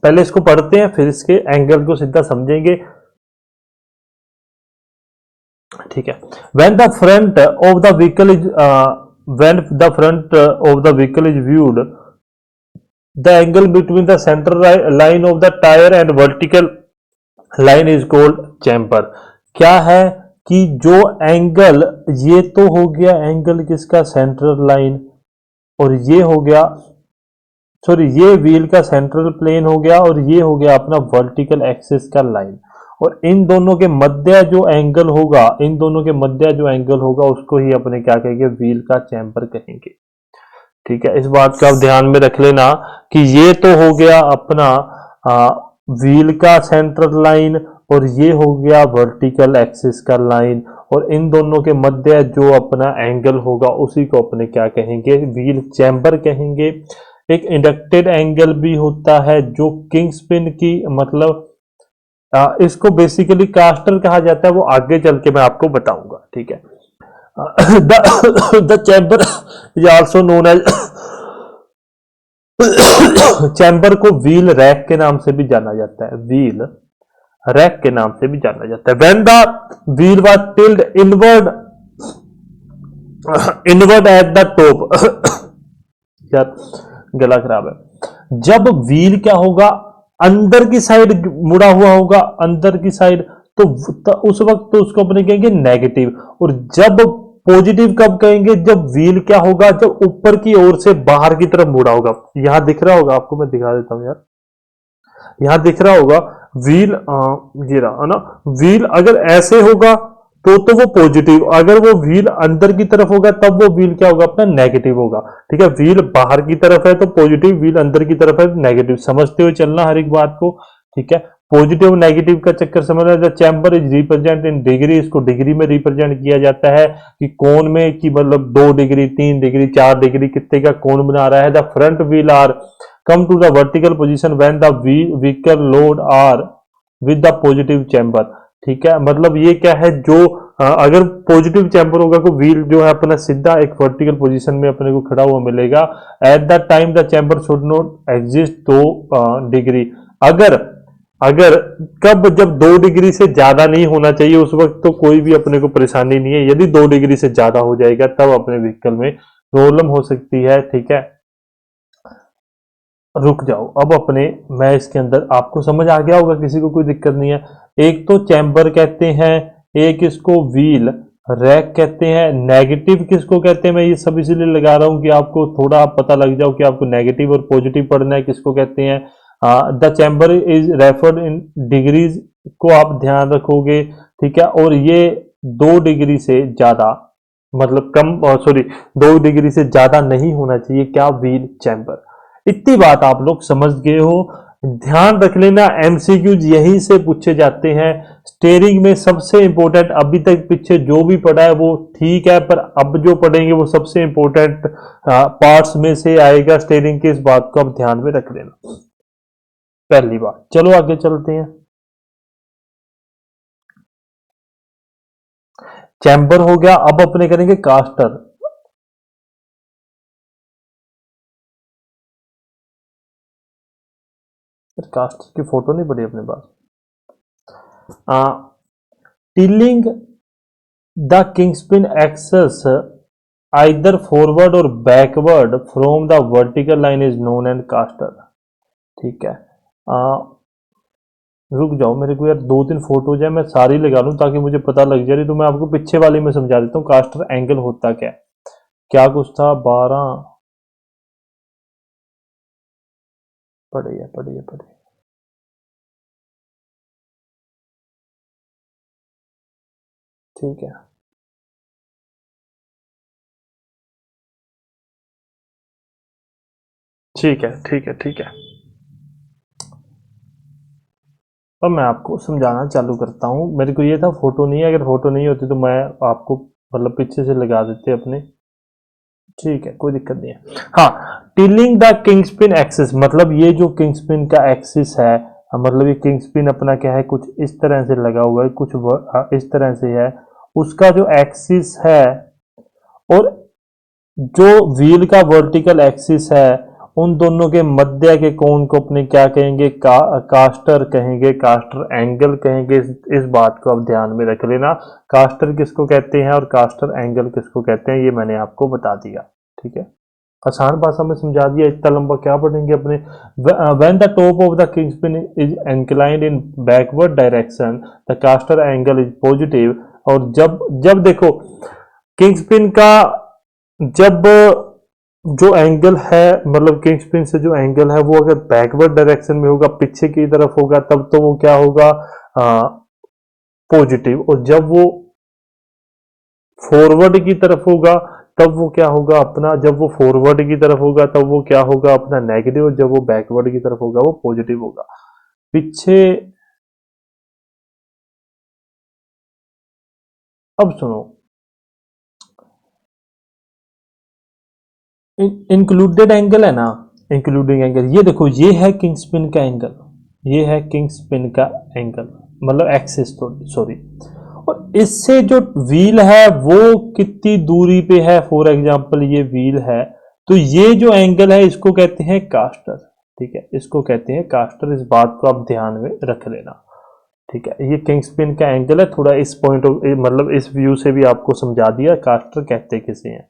पहले इसको पढ़ते हैं, फिर इसके एंगल को सीधा समझेंगे। ठीक है। when the front of the vehicle is viewed, the angle between the center line of the tire and vertical line is called chamfer। क्या है कि जो एंगल, ये तो हो गया एंगल किसका? सेंट्रल लाइन, और ये हो गया, सॉरी, ये व्हील का सेंट्रल प्लेन हो गया, और ये हो गया अपना वर्टिकल एक्सिस का लाइन, और इन दोनों के मध्य जो एंगल होगा, उसको ही अपने क्या कहेंगे? व्हील का चैम्बर कहेंगे। ठीक है, इस बात का आप ध्यान में रख लेना कि ये तो हो गया अपना व्हील का सेंट्रल लाइन, और ये हो गया वर्टिकल एक्सिस का लाइन, और इन दोनों के मध्य जो अपना एंगल होगा, उसी को अपने क्या कहेंगे? व्हील चैम्बर कहेंगे। एक इंडक्टेड एंगल भी होता है, जो किंग्सपिन की, मतलब इसको बेसिकली कास्टर कहा जाता है, वो आगे चल के मैं आपको बताऊंगा। ठीक है। The camber is also known as camber को व्हील रैक के नाम से भी जाना जाता है, व्हील रैक के नाम से भी जाना जाता है। When the wheel was tilde inward inward at the top यार गला खराब है। जब व्हील क्या होगा, अंदर की साइड मुड़ा हुआ होगा, अंदर की साइड, तो उस वक्त तो उसको अपने कहेंगे नेगेटिव। और जब पॉजिटिव कब कहेंगे, जब व्हील क्या होगा, जब ऊपर की ओर से बाहर की तरफ मुड़ा होगा। यहां दिख रहा होगा आपको, मैं दिखा देता हूं यार, यहां दिख रहा होगा व्हील, ये रहा है ना, व्हील अगर ऐसे होगा तो वो पॉजिटिव, अगर वो व्हील अंदर की तरफ होगा तब वो व्हील क्या होगा, अपना नेगेटिव होगा। ठीक है, व्हील बाहर की तरफ है तो पॉजिटिव, व्हील अंदर की तरफ है तो नेगेटिव। समझते हुए चलना हर एक बात को। ठीक है, पॉजिटिव नेगेटिव का चक्कर समझना। The camber is represent in degree, इसको डिग्री में रिप्रेजेंट किया जाता है कि कोण में, कि मतलब 2 डिग्री 3 डिग्री 4 डिग्री कितने का कोण बना रहा है। The front wheel are come to the vertical position when the vehicle load are with the positive chamber। ठीक है, मतलब ये क्या है, जो अगर पॉजिटिव चैम्बर होगा तो व्हील जो है अपना सीधा एक वर्टिकल पोजीशन में अपने को खड़ा हुआ मिलेगा। At the time the chamber should not exist 2 degree. अगर अगर कब, जब 2 डिग्री से ज्यादा नहीं होना चाहिए, उस वक्त तो कोई भी अपने को परेशानी नहीं है। यदि 2 डिग्री से ज्यादा हो जाएगा तब अपने व्हीकल में प्रॉब्लम हो सकती है। ठीक है, रुक जाओ अब अपने, मैं इसके अंदर, आपको समझ आ गया होगा, किसी को कोई दिक्कत नहीं है। एक तो चैम्बर कहते हैं, एक इसको व्हील रैक कहते हैं। नेगेटिव किसको कहते हैं, मैं ये सब इसीलिए लगा रहा हूं कि आपको थोड़ा पता लग जाओ कि आपको नेगेटिव और पॉजिटिव पढ़ना है, किसको कहते हैं। The camber is referred in degrees को आप ध्यान रखोगे। ठीक है, और ये 2 डिग्री से ज्यादा, मतलब कम, सॉरी 2 डिग्री से ज्यादा नहीं होना चाहिए क्या, व्हील चैम्बर। इतनी बात आप लोग समझ गए हो। ध्यान रख लेना, एमसीक्यूज यहीं से पूछे जाते हैं। स्टेयरिंग में सबसे इंपॉर्टेंट, अभी तक पीछे जो भी पढ़ा है वो ठीक है, पर अब जो पढ़ेंगे वो सबसे इंपॉर्टेंट पार्ट्स में से आएगा स्टेयरिंग के। इस बात को आप ध्यान में रख लेना, पहली बात। चलो आगे चलते हैं। चैम्बर हो गया, अब अपने करेंगे कास्टर। कास्टर की फोटो नहीं पड़ी अपने पास। Tilting the kingpin axis either forward और backward from the vertical line is known and caster. ठीक है, रुक जाओ, मेरे को यार 2-3 फोटोज है, मैं सारी लगा लूं ताकि मुझे पता लग जाए। तो मैं आपको पीछे वाली में समझा देता हूँ कास्टर एंगल होता क्या, क्या कुछ था। 12 पढ़िए पढ़िए पढ़िए। ठीक है, ठीक है, ठीक है, ठीक है। अब मैं आपको समझाना चालू करता हूँ। मेरे को ये था फोटो नहीं है, अगर फोटो नहीं होती तो मैं आपको मतलब पीछे से लगा देते अपने। ठीक है, कोई दिक्कत नहीं है। हाँ, टिलिंग द किंगस्पिन एक्सिस, मतलब ये जो किंगस्पिन का एक्सिस है, मतलब ये किंगस्पिन अपना क्या है, कुछ इस तरह से लगा हुआ है, कुछ इस तरह से है। उसका जो एक्सिस है और जो व्हील का वर्टिकल एक्सिस है, उन दोनों के मध्य के कोण को अपने क्या कहेंगे, कास्टर कहेंगे, कास्टर एंगल कहेंगे। इस बात को आप ध्यान में रख लेना, कास्टर किसको कहते हैं और कास्टर एंगल किसको कहते हैं, ये मैंने आपको बता दिया। ठीक है, आसान भाषा में समझा दिया। इतना लंबा क्या पढ़ेंगे अपने। When the top of the kingpin is inclined in backward direction the caster angle is positive. और जब जब देखो किंगस्पिन का, जब जो एंगल है, मतलब किंगस्पिन से जो एंगल है वो अगर बैकवर्ड डायरेक्शन में होगा, पीछे की तरफ होगा, तब तो वो क्या होगा, पॉजिटिव। और जब वो फॉरवर्ड की तरफ होगा तब वो क्या होगा अपना, जब वो फॉरवर्ड की तरफ होगा तब वो क्या होगा अपना नेगेटिव, और जब वो बैकवर्ड की तरफ होगा वो पॉजिटिव होगा। पीछे, अब सुनो, इंक्लूडेड एंगल है ना, इंक्लूडिंग एंगल, ये देखो ये है किंगस्पिन का एंगल, ये है किंगस्पिन का एंगल, मतलब एक्सिस, सॉरी। और इससे जो व्हील है वो कितनी दूरी पे है, फॉर एग्जांपल ये व्हील है, तो ये जो एंगल है इसको कहते हैं कास्टर, ठीक है, इसको कहते हैं कास्टर। इस बात को आप ध्यान में रख लेना, ठीक है। ये किंगस्पिन का एंगल है, थोड़ा इस पॉइंट मतलब इस व्यू से भी आपको समझा दिया कास्टर कहते किसे हैं।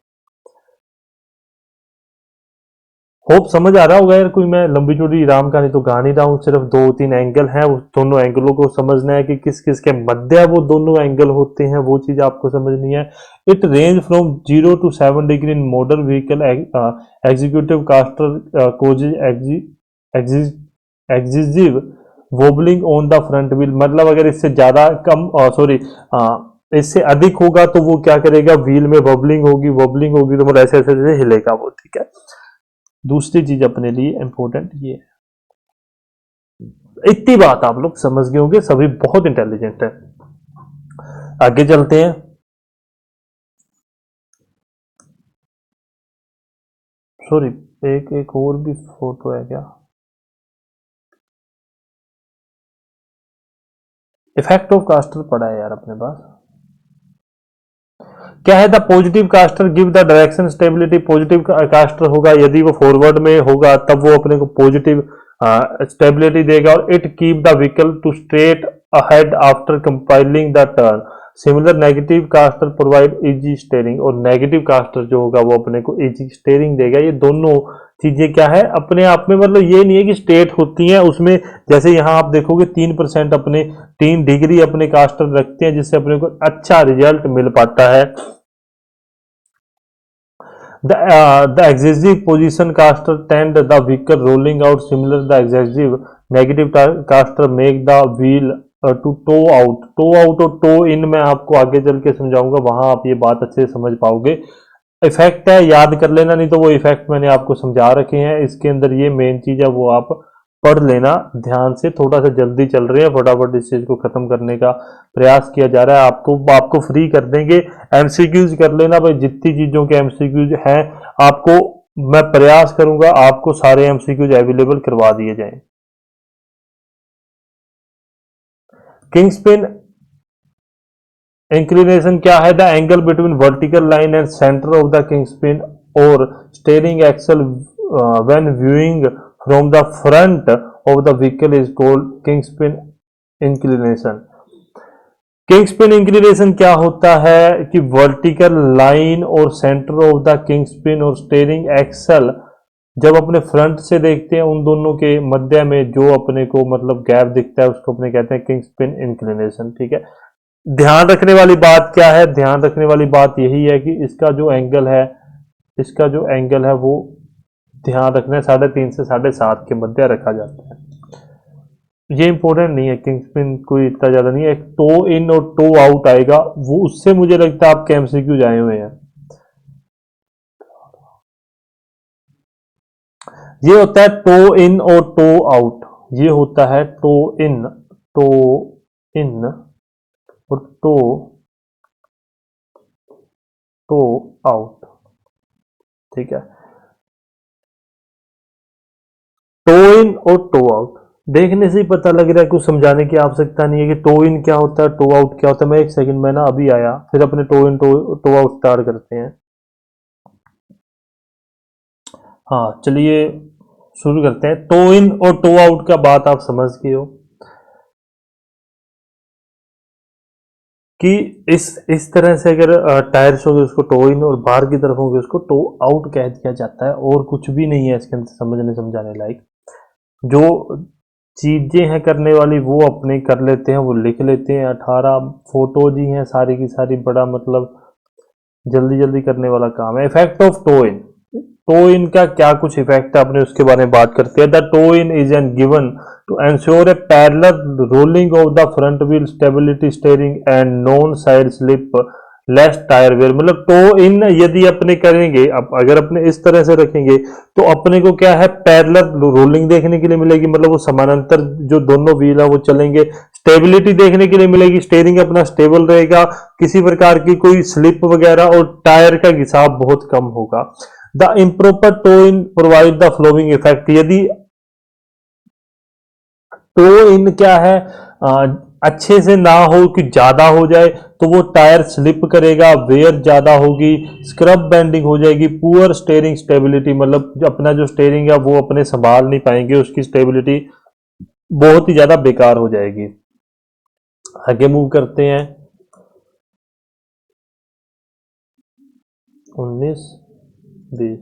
होप समझ आ रहा होगा यार, कोई मैं लंबी चौड़ी राम कहानी तो गा नहीं रहा हूँ, सिर्फ 2-3 एंगल हैं, उस दोनों एंगलों को समझना है कि किस किस के मध्य वो दोनों एंगल होते हैं, वो चीज आपको समझनी है। It range from 0 to 7 degree in motor vehicle excessive caster causes excessive wobbling on the front wheel, मतलब अगर इससे ज्यादा कम सॉरी इससे अधिक होगा तो वो क्या करेगा, व्हील में वोबलिंग होगी, वोबलिंग होगी तो मतलब ऐसे ऐसे ऐसे हिलेगा वो, ठीक है। दूसरी चीज अपने लिए इंपॉर्टेंट ये है। इतनी बात आप लोग समझ गए होंगे, सभी बहुत इंटेलिजेंट है। आगे चलते हैं। सॉरी, एक एक और भी फोटो है क्या? इफेक्ट ऑफ कास्टर पड़ा है यार अपने पास। क्या है, the positive caster give the direction stability. Positive caster होगा यदि वो फॉरवर्ड में होगा तब वो अपने को पॉजिटिव स्टेबिलिटी देगा, और it keep the vehicle to straight ahead after compiling the turn. Similar negative caster provide easy steering, और नेगेटिव कास्टर जो होगा वो अपने को इजी स्टेयरिंग देगा। ये दोनों चीजें क्या है अपने आप में, मतलब ये नहीं है कि स्टेट होती हैं उसमें, जैसे यहां आप देखोगे 3% अपने 3 डिग्री अपने कास्टर रखते हैं जिससे अपने को अच्छा रिजल्ट मिल पाता है। The excessive position caster tend the vehicle rolling out. Similar, the excessive negative caster make the wheel to toe out. Toe out और toe in मैं आपको आगे चल के समझाऊंगा, वहां आप ये बात अच्छे से समझ पाओगे। इफेक्ट है, याद कर लेना, नहीं तो वो इफेक्ट मैंने आपको समझा रखे हैं। इसके अंदर ये मेन चीज है वो आप पढ़ लेना ध्यान से। थोड़ा सा जल्दी चल रहे हैं, फटाफट इस चीज को खत्म करने का प्रयास किया जा रहा है। आपको फ्री कर देंगे, एमसीक्यूज कर लेना भाई, जितनी चीजों के एमसीक्यूज हैं आपको मैं प्रयास करूंगा आपको सारे एमसीक्यूज अवेलेबल करवा दिए जाएं। किंगस्पिन इंक्लिनेशन क्या है, the angle between vertical line and centre of the kingpin और steering axle when viewing from the front of the vehicle is called kingpin inclination. Kingpin inclination क्या होता है कि वर्टिकल लाइन और सेंटर ऑफ द किंगस्पिन और steering axle जब अपने front से देखते हैं उन दोनों के मध्य में जो अपने को मतलब गैप दिखता है उसको अपने कहते हैं किंगस्पिन इंक्लिनेशन, ठीक है। ध्यान रखने वाली बात क्या है, ध्यान रखने वाली बात यही है कि इसका जो एंगल है, इसका जो एंगल है वो ध्यान रखना है 3.5 से 7.5 के मध्य रखा जाता है। ये इंपॉर्टेंट नहीं है, किंगस्पिन कोई इतना ज्यादा नहीं है। एक टो इन और टो आउट आएगा, वो उससे मुझे लगता है आपके एमसीक्यू आए हुए हैं। ये होता है टो इन और टो आउट, ये होता है टो इन और टो आउट, ठीक है। टो इन और टो आउट देखने से ही पता लग रहा है, कुछ समझाने की आवश्यकता नहीं है कि टो इन क्या होता है, टो आउट क्या होता है। मैं एक सेकंड में ना अभी आया, फिर अपने toe in toe out start करते हैं। हाँ चलिए शुरू करते हैं। टो इन और टो आउट का बात आप समझ गए हो कि इस तरह से अगर टायर्स होंगे उसको टो इन और बाहर की तरफ होंगे उसको टो आउट कह दिया जाता है, और कुछ भी नहीं है इसके अंदर समझने समझाने लायक। जो चीजें हैं करने वाली वो अपने कर लेते हैं, वो लिख लेते हैं। 18 फोटोज ही हैं सारी की सारी, बड़ा मतलब जल्दी जल्दी करने वाला काम है। Effect of toe in, toe in का क्या कुछ इफेक्ट है अपने उसके बारे में बात करते हैं। The toe in is an given to ensure a parallel rolling of the front wheel stability steering and non side slip less tyre wear. मतलब टो इन यदि अपने करेंगे, अब अगर अपने इस तरह से रखेंगे तो अपने को क्या है, पैरेलल रोलिंग देखने के लिए मिलेगी, मतलब वो समानांतर जो दोनों व्हील है वो चलेंगे। स्टेबिलिटी देखने के लिए मिलेगी, स्टीयरिंग अपना स्टेबल रहेगा, किसी प्रकार की कोई स्लिप वगैरह और टायर का घिसाव बहुत कम होगा। The improper toe in provide the flowing effect. यदि टो इन क्या है, अच्छे से ना हो कि ज्यादा हो जाए तो वो टायर स्लिप करेगा, वेयर ज्यादा होगी, स्क्रब बेंडिंग हो जाएगी, पुअर स्टेयरिंग स्टेबिलिटी, मतलब जो अपना जो स्टेयरिंग है वो अपने संभाल नहीं पाएंगे, उसकी स्टेबिलिटी बहुत ही ज्यादा बेकार हो जाएगी। आगे मूव करते हैं। 19, 20।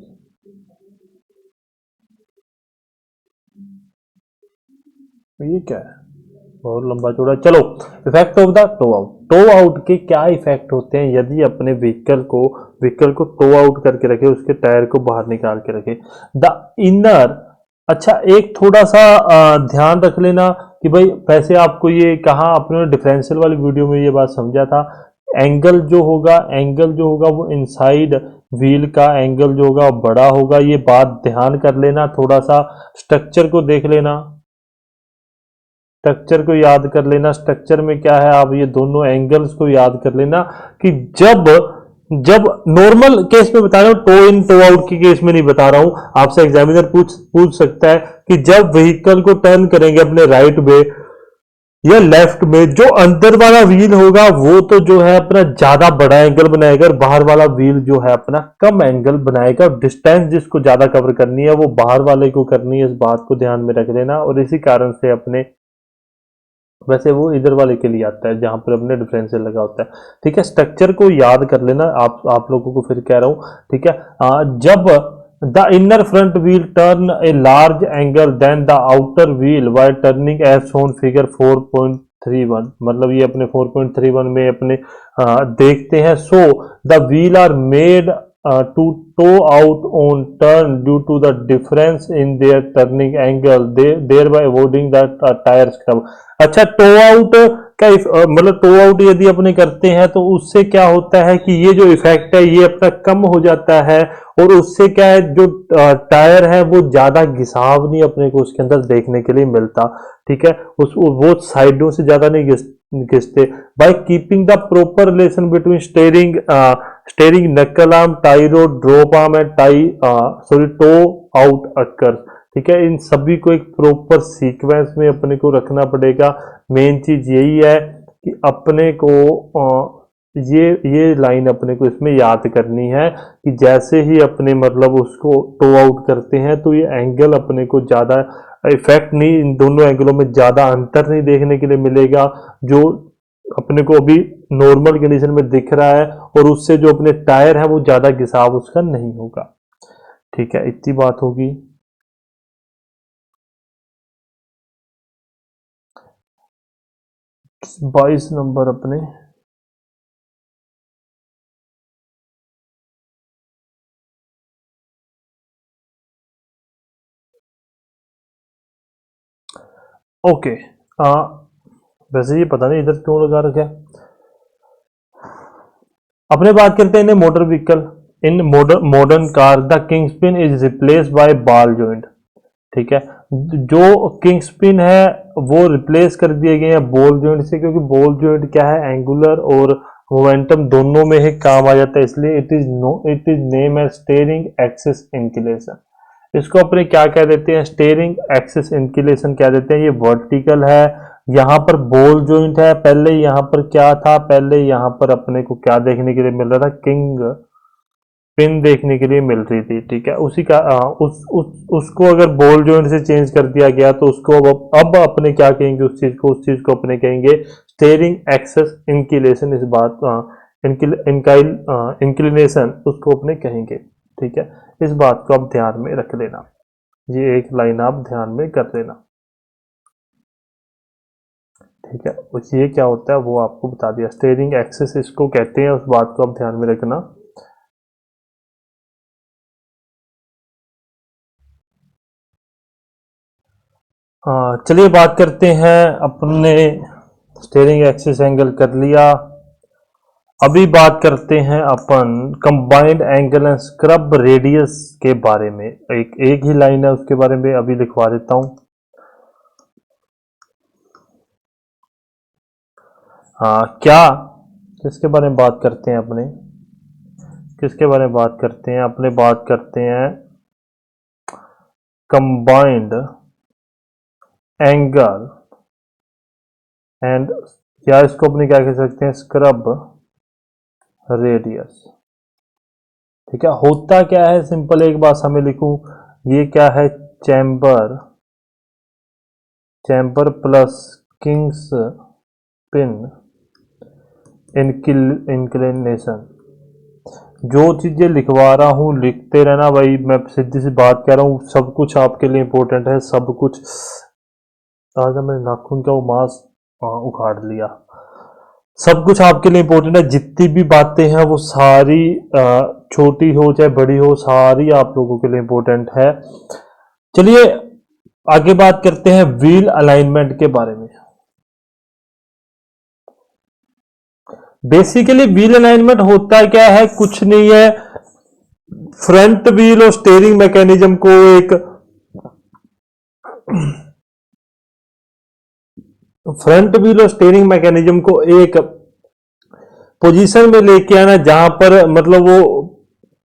ये क्या है, बहुत लंबा चौड़ा। चलो, effect of the toe out. Toe out के क्या इफेक्ट होते हैं यदि अपने व्हीकल को टो आउट करके रखे, उसके टायर को बाहर निकाल के रखे। द इनर, अच्छा एक थोड़ा सा ध्यान रख लेना कि भाई वैसे आपको ये कहा अपने डिफरेंशियल वाली वीडियो में ये बात समझा था। एंगल जो होगा वो इनसाइड व्हील का एंगल जो होगा वो बड़ा होगा, ये बात ध्यान कर लेना। थोड़ा सा स्ट्रक्चर को देख लेना, स्ट्रक्चर को याद कर लेना। स्ट्रक्चर में क्या है, आप ये दोनों एंगल्स को याद कर लेना कि जब जब नॉर्मल केस में बता रहा हूं, टो इन टो आउट की केस में नहीं बता रहा हूं। आपसे एग्जामिनर पूछ पूछ सकता है कि जब व्हीकल को टर्न करेंगे अपने राइट में या लेफ्ट में, जो अंदर वाला व्हील होगा वो तो जो है अपना ज्यादा बड़ा एंगल बनाएगा, और बाहर वाला व्हील जो है अपना कम एंगल बनाएगा। डिस्टेंस जिसको ज्यादा कवर करनी है वो बाहर वाले को करनी है, इस बात को ध्यान में रख लेना। और इसी कारण से अपने, वैसे वो इधर वाले के लिए आता है जहां पर अपने डिफरेंशियल लगा होता है। ठीक है, स्ट्रक्चर को याद कर लेना। आप लोगों को फिर कह रहा हूं। ठीक है, जब the inner front wheel turn a large angle then the outer wheel while turning as shown figure 4.31, मतलब ये अपने 4.31 में अपने देखते हैं। So the wheel are made to tow out on turn due to the difference in their turning angle, thereby avoiding the tire scrub। अच्छा, to out का मतलब टो आउट यदि अपने करते हैं तो उससे क्या होता है कि ये जो इफेक्ट है ये अपना कम हो जाता है, और उससे क्या है, जो टायर है वो ज्यादा घिसाव नहीं अपने को उसके अंदर देखने के लिए मिलता। ठीक है, उस वो साइडों से ज्यादा नहीं घिसते। By keeping the proper relation between steering knuckle arm, tie rod, drop arm and toe out occur. ठीक है, इन सभी को एक प्रॉपर सीक्वेंस में अपने को रखना पड़ेगा। मेन चीज यही है कि अपने को ये लाइन अपने को इसमें याद करनी है कि जैसे ही अपने मतलब उसको टो आउट करते हैं तो ये एंगल अपने को ज्यादा इफेक्ट नहीं, इन दोनों एंगलों में ज्यादा अंतर नहीं देखने के लिए मिलेगा जो अपने को अभी नॉर्मल कंडीशन में दिख रहा है, और उससे जो अपने टायर है वो ज्यादा घिसाव उसका नहीं होगा। ठीक है, इतनी बात होगी। 22 नंबर अपने, ओके। आ, वैसे ये पता नहीं इधर क्यों लगा रखा है। अपने बात करते हैं in motor vehicle, in modern car the kingpin is replace by ball joint. ठीक है, जो किंगस्पिन है वो रिप्लेस कर दिए गए हैं बॉल जॉइंट से, क्योंकि बॉल जॉइंट क्या है, एंगुलर और मोमेंटम दोनों में ही काम आ जाता है, इसलिए it is name as steering axis inclination. इसको अपने क्या कह देते हैं, स्टेयरिंग एक्सिस इंक्लिनेशन कह देते हैं। ये वर्टिकल है, यहाँ पर बॉल जॉइंट है। पहले यहाँ पर क्या था, पहले यहाँ पर अपने को क्या देखने के लिए मिल रहा था, किंग पिन देखने के लिए मिल रही थी। ठीक है, उसी का उसको अगर बॉल जॉइंट से चेंज कर दिया गया तो उसको अब अपने क्या कहेंगे, उस चीज को अपने कहेंगे स्टेयरिंग एक्सिस इंक्लिनेशन। इस बात इंक्लिनेशन उसको अपने कहेंगे। ठीक है, इस बात को आप ध्यान में रख लेना, ये एक लाइन आप ध्यान में कर लेना। ठीक है, उस ये क्या होता है वो आपको बता दिया, स्टेयरिंग एक्सिस इसको कहते हैं, उस बात को आप ध्यान में रखना। चलिए बात करते हैं अपने, स्टेयरिंग एक्सिस एंगल कर लिया। अभी बात करते हैं अपन combined angle and scrub radius के बारे में। एक एक ही लाइन है उसके बारे में अभी लिखवा देता हूं। क्या, किसके बारे में बात करते हैं अपने, किसके बारे में बात करते हैं अपने, बात करते हैं कंबाइंड एंगल एंड या इसको अपने क्या कह सकते हैं, स्क्रब रेडियस। ठीक है, होता क्या है, सिंपल एक भाषा में लिखूं, ये क्या है, chamber, chamber plus Kings pin inclination. जो चीजें लिखवा रहा हूं लिखते रहना भाई, मैं सीधी सी बात कह रहा हूं, सब कुछ आपके लिए इंपॉर्टेंट है, सब कुछ। आज मैंने नाखून का वो मांस उखाड़ लिया। सब कुछ आपके लिए इंपॉर्टेंट है, जितनी भी बातें हैं वो सारी छोटी हो चाहे बड़ी हो, सारी आप लोगों के लिए इंपॉर्टेंट है। चलिए आगे बात करते हैं व्हील अलाइनमेंट के बारे में। बेसिकली व्हील अलाइनमेंट होता क्या है, कुछ नहीं है, फ्रंट व्हील और स्टीयरिंग मैकेनिज्म को एक फ्रंट व्हील और स्टीयरिंग मैकेनिज्म को एक पोजीशन में लेके आना जहां पर मतलब वो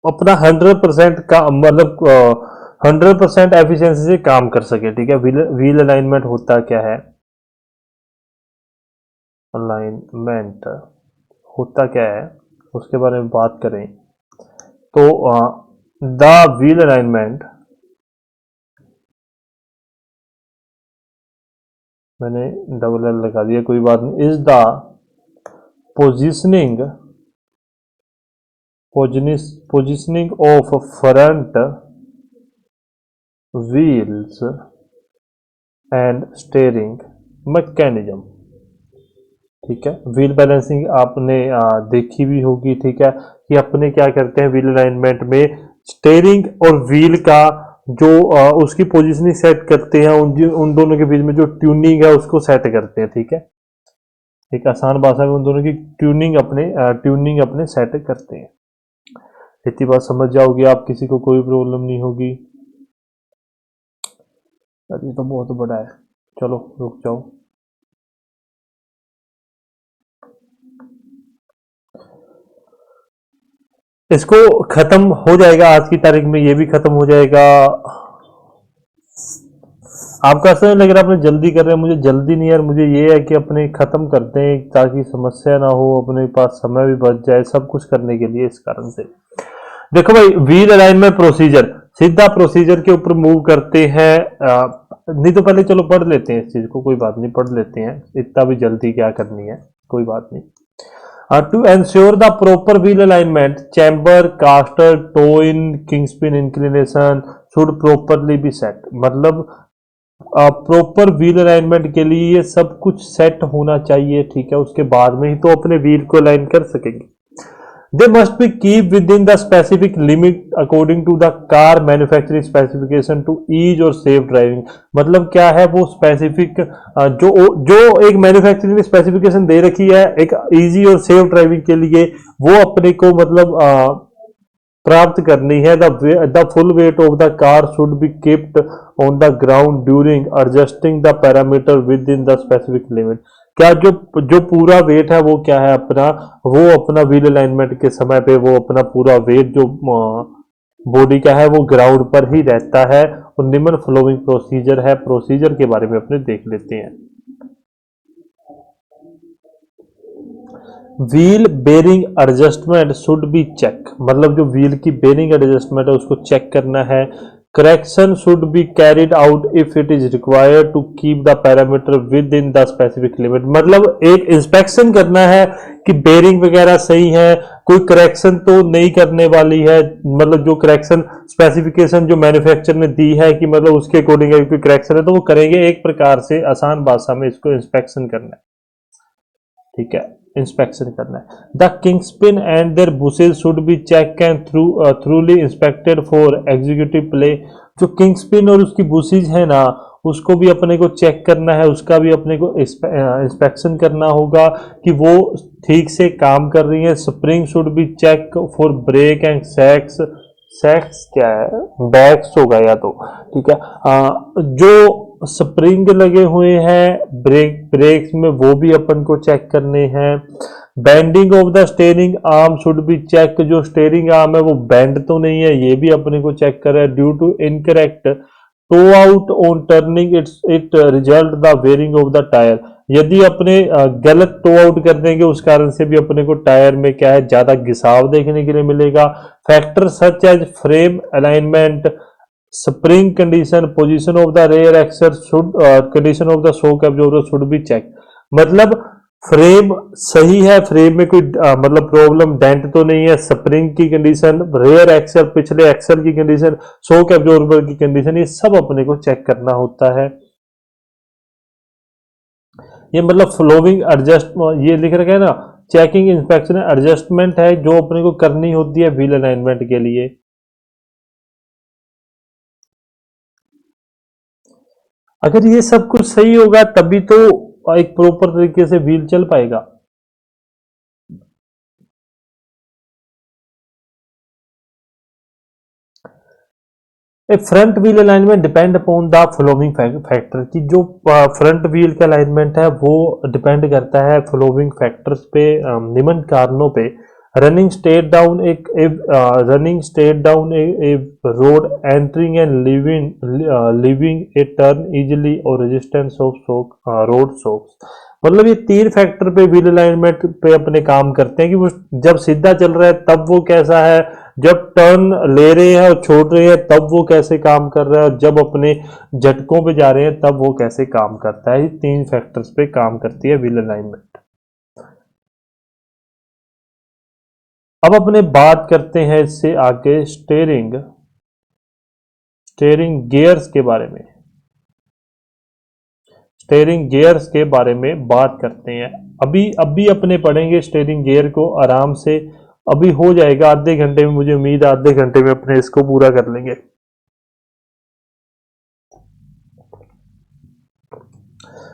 अपना 100% का मतलब 100% एफिशिएंसी से काम कर सके। ठीक है, व्हील अलाइनमेंट होता क्या है, अलाइनमेंट होता क्या है उसके बारे में बात करें तो द व्हील अलाइनमेंट, मैंने डबल एल लगा दिया, कोई बात नहीं, is the positioning of front wheels and steering mechanism. ठीक है, व्हील बैलेंसिंग आपने देखी भी होगी। ठीक है, कि अपने क्या करते हैं व्हील अलाइनमेंट में, स्टीयरिंग और व्हील का जो उसकी पोजीशनिंग सेट करते हैं, उन दोनों के बीच में जो ट्यूनिंग है उसको सेट करते हैं। ठीक है, एक आसान भाषा में उन दोनों की ट्यूनिंग अपने सेट करते हैं। इतनी बात समझ जाओगे आप, किसी को कोई प्रॉब्लम नहीं होगी। ये तो बहुत बड़ा है, चलो रुक जाओ। इसको खत्म हो जाएगा आज की तारीख में, ये भी खत्म हो जाएगा। आपका ऐसा नहीं लग रहा अपने जल्दी कर रहे हैं, मुझे जल्दी नहीं यार, मुझे ये है कि अपने खत्म करते हैं ताकि समस्या ना हो, अपने पास समय भी बच जाए सब कुछ करने के लिए। इस कारण से देखो भाई, व्हील अलाइनमेंट प्रोसीजर, सीधा प्रोसीजर के ऊपर मूव करते हैं। नहीं तो पहले चलो पढ़ लेते हैं इस चीज को, कोई बात नहीं, पढ़ लेते हैं, इतना भी जल्दी क्या करनी है, कोई बात नहीं। To ensure the proper wheel alignment, chamber, caster, toe in, kingspin inclination should properly be set। मतलब प्रॉपर व्हील अलाइनमेंट के लिए ये सब कुछ सेट होना चाहिए। ठीक है, उसके बाद में ही तो अपने व्हील को अलाइन कर सकेंगे। They must be keep within the specific limit according to the car manufacturing specification to ease और सेफ ड्राइविंग। मतलब क्या है, वो स्पेसिफिक जो एक मैन्युफैक्चरिंग स्पेसिफिकेशन दे रखी है एक इजी और सेफ ड्राइविंग के लिए, वो अपने को मतलब प्राप्त करनी है। The full weight of the car should be keeped on the ground during adjusting the parameter within the specific limit. क्या जो पूरा वेट है वो क्या है अपना, वो अपना व्हील अलाइनमेंट के समय पे वो अपना पूरा वेट जो बॉडी का है वो ग्राउंड पर ही रहता है। और निम्न फ्लोइंग प्रोसीजर है, प्रोसीजर के बारे में अपने देख लेते हैं। Wheel bearing adjustment should be check, मतलब जो व्हील की बेरिंग एडजस्टमेंट है उसको चेक करना है। Correction should be carried out if it is required to keep the parameter within the specific limit. मतलब एक इंस्पेक्शन करना है कि बेरिंग वगैरह सही है, कोई करेक्शन तो नहीं करने वाली है, मतलब जो करेक्शन स्पेसिफिकेशन जो मैन्युफैक्चर ने दी है कि मतलब उसके अकॉर्डिंग कोई करेक्शन है तो वो करेंगे। एक प्रकार से आसान भाषा में इसको इंस्पेक्शन करना है। ठीक है, इंस्पेक्शन करना है। The kingpin and their bushes should be check and thoroughly inspected for excessive play. जो किंगस्पिन और उसकी बुशेज है ना, उसको भी अपने को चेक करना है, उसका भी अपने को इंस्पेक्शन करना होगा कि वो ठीक से काम कर रही है। Spring should be check for break and sags, sags क्या है, बैक्स होगा या तो। ठीक है, जो स्प्रिंग लगे हुए हैं ब्रेक्स में वो भी अपन को चेक करने हैं। Bending of the steering arm should be check, जो स्टीयरिंग आर्म है वो बेंड तो नहीं है, ये भी अपने को चेक कर रहा है। Due to incorrect toe out on turning it result the wearing of the tyre. यदि अपने गलत टो आउट कर देंगे उस कारण से भी अपने को टायर में क्या है, ज्यादा घिसाव देखने के लिए मिलेगा। Factor such as frame alignment, spring condition, position of the rear axle should, condition of the shock absorber should be check. मतलब फ्रेम सही है, फ्रेम में कोई मतलब प्रॉब्लम डेंट तो नहीं है, स्प्रिंग की कंडीशन, रेयर एक्सल पिछले एक्सल की कंडीशन, शॉक एब्जॉर्बर की कंडीशन, ये सब अपने को चेक करना होता है। ये मतलब फ्लोविंग एडजस्ट, ये लिख रखा है ना, चेकिंग इंस्पेक्शन एडजस्टमेंट है जो अपने को करनी होती है व्हील अलाइनमेंट के लिए। अगर ये सब कुछ सही होगा तभी तो एक प्रॉपर तरीके से व्हील चल पाएगा। ए front wheel alignment depend upon the following factor, की जो फ्रंट व्हील का अलाइनमेंट है वो डिपेंड करता है फॉलोइंग फैक्टर्स पे, निम्न कारणों पे। रनिंग स्ट्रेट डाउन एक running straight down a road, entering and leaving a turn easily और resistance of shock, road shocks. मतलब ये तीन फैक्टर पे व्हील अलाइनमेंट पे अपने काम करते हैं कि वो जब सीधा चल रहा है तब वो कैसा है, जब टर्न ले रहे हैं और छोड़ रहे हैं तब वो कैसे काम कर रहा है, और जब अपने झटकों पे जा रहे हैं तब वो कैसे काम करता है। ये तीन फैक्टर्स पे काम करती है व्हील अलाइनमेंट। अब अपने बात करते हैं इससे आगे स्टेयरिंग स्टेयरिंग गियर्स के बारे में। स्टेयरिंग गियर्स के बारे में बात करते हैं। अभी अपने पढ़ेंगे स्टेयरिंग गियर को आराम से, अभी हो जाएगा आधे घंटे में, मुझे उम्मीद है आधे घंटे में अपने इसको पूरा कर लेंगे।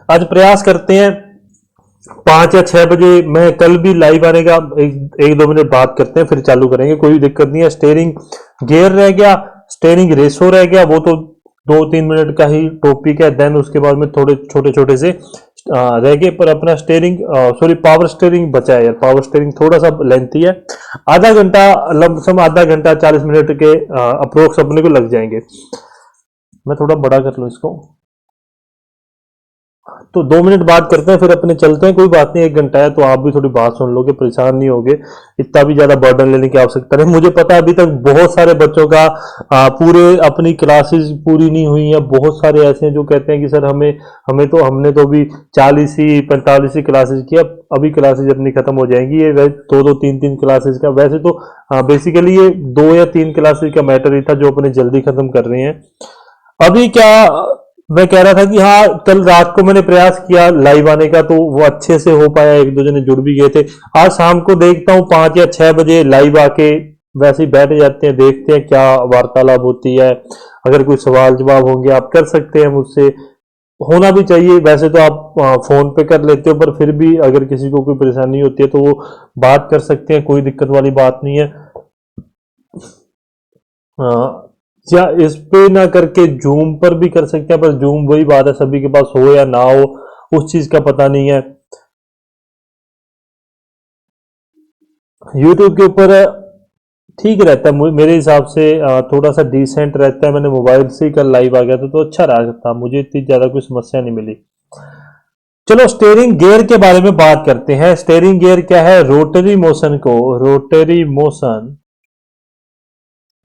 आज प्रयास करते हैं 5 या 6 बजे, मैं कल भी लाइव आने का एक दो मिनट बात करते हैं फिर चालू करेंगे, कोई दिक्कत नहीं है। स्टेयरिंग गियर रह गया, स्टेयरिंग रेसो रह गया, वो तो 2-3 मिनट का ही टॉपिक है। देन उसके बाद में थोड़े छोटे छोटे से रह गए, पर अपना स्टेयरिंग सॉरी पावर स्टेयरिंग बचा है यार, पावर स्टेयरिंग थोड़ा सा लेंथी है। आधा घंटा लमसम, आधा घंटा 40 मिनट के अप्रोक्स अपने को लग जाएंगे। मैं थोड़ा बड़ा कर लूँ इसको, तो 2 मिनट बात करते हैं फिर अपने चलते हैं। कोई बात नहीं, 1 घंटा है तो आप भी थोड़ी बात सुन लोगे, परेशान नहीं होगे, इतना भी ज्यादा बर्डन लेने की आवश्यकता नहीं। मुझे पता है अभी तक बहुत सारे बच्चों का पूरे अपनी क्लासेस पूरी नहीं हुई हैं। बहुत सारे ऐसे हैं जो कहते हैं कि सर हमें हमें तो हमने तो अभी 40 ही 45 ही क्लासेस किया, अभी क्लासेज अपनी खत्म हो जाएंगी। ये 2-2 3-3 क्लासेज का, वैसे तो बेसिकली ये 2 या 3 क्लासेज का मैटर ही था जो अपने जल्दी खत्म कर रहे हैं। अभी क्या मैं कह रहा था कि हाँ, कल रात को मैंने प्रयास किया लाइव आने का तो वो अच्छे से हो पाया, एक दो जने जुड़ भी गए थे। आज शाम को देखता हूँ 5 या 6 बजे लाइव आके वैसे ही बैठ जाते हैं, देखते हैं क्या वार्तालाप होती है। अगर कोई सवाल जवाब होंगे आप कर सकते हैं मुझसे, होना भी चाहिए। वैसे तो आप फोन पे कर लेते हो, पर फिर भी अगर किसी को कोई परेशानी होती है तो वो बात कर सकते हैं, कोई दिक्कत वाली बात नहीं है। या इस पे ना करके जूम पर भी कर सकते हैं, पर जूम वही बात है, सभी के पास हो या ना हो उस चीज का पता नहीं है। यूट्यूब के ऊपर ठीक रहता है मेरे हिसाब से, थोड़ा सा डिसेंट रहता है। मैंने मोबाइल से ही कल लाइव आ गया था तो अच्छा रहा था, मुझे इतनी ज्यादा कोई समस्या नहीं मिली। चलो स्टेयरिंग गियर के बारे में बात करते हैं। स्टेयरिंग गियर क्या है, रोटरी मोशन को, rotary motion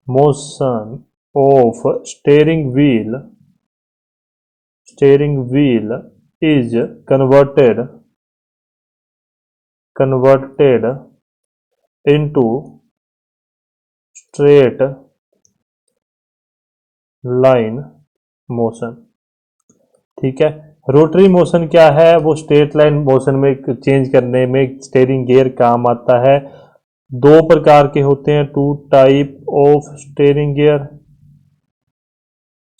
motion of steering wheel is converted into straight line motion. ठीक है, रोटरी मोशन क्या है, वो स्ट्रेट लाइन मोशन में चेंज करने में स्टेयरिंग गियर काम आता है। दो प्रकार के होते हैं, two type of steering gear.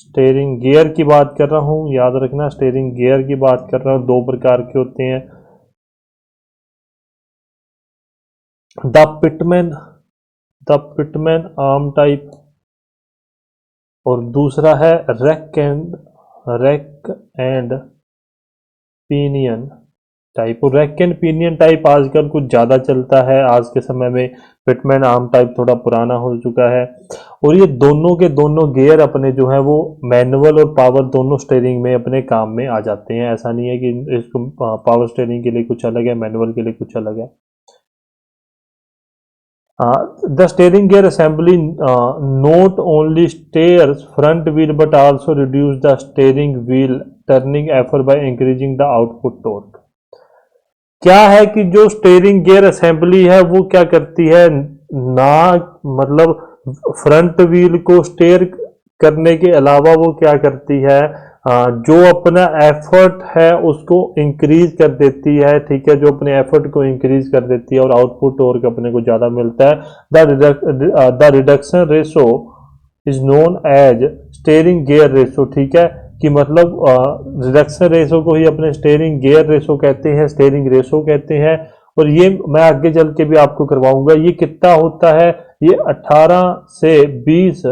Steering gear की बात कर रहा हूं, याद रखना स्टेयरिंग गियर की बात कर रहा हूं, दो प्रकार के होते हैं। The Pitman the Pitman arm type, और दूसरा है रैक एंड पिनियन टाइप। और रैक एंड पिनियन टाइप आजकल कुछ ज़्यादा चलता है आज के समय में। पिटमैन आर्म टाइप थोड़ा पुराना हो चुका है। और ये दोनों के दोनों गियर अपने जो है वो मैनुअल और पावर दोनों स्टीयरिंग में अपने काम में आ जाते हैं। ऐसा नहीं है कि इसको पावर स्टीयरिंग के लिए कुछ अलग है, मैनुअल के लिए कुछ अलग है। The steering gear assembly not only steers front wheel but also reduce the steering wheel turning effort by increasing the output torque। क्या है कि जो स्टीयरिंग गियर असेंबली है वो क्या करती है, ना मतलब फ्रंट व्हील को स्टेयर करने के अलावा वो क्या करती है, जो अपना एफर्ट है उसको इंक्रीज कर देती है। ठीक है, जो अपने एफर्ट को इंक्रीज कर देती है और आउटपुट टॉर्क अपने को ज्यादा मिलता है। The reduction ratio is known as steering gear ratio. ठीक है, कि मतलब रिडक्शन रेशो को ही अपने स्टीयरिंग गियर रेशो कहते हैं, स्टीयरिंग रेशो कहते हैं। और ये मैं आगे चल के भी आपको करवाऊंगा। ये कितना होता है, ये 18 से 20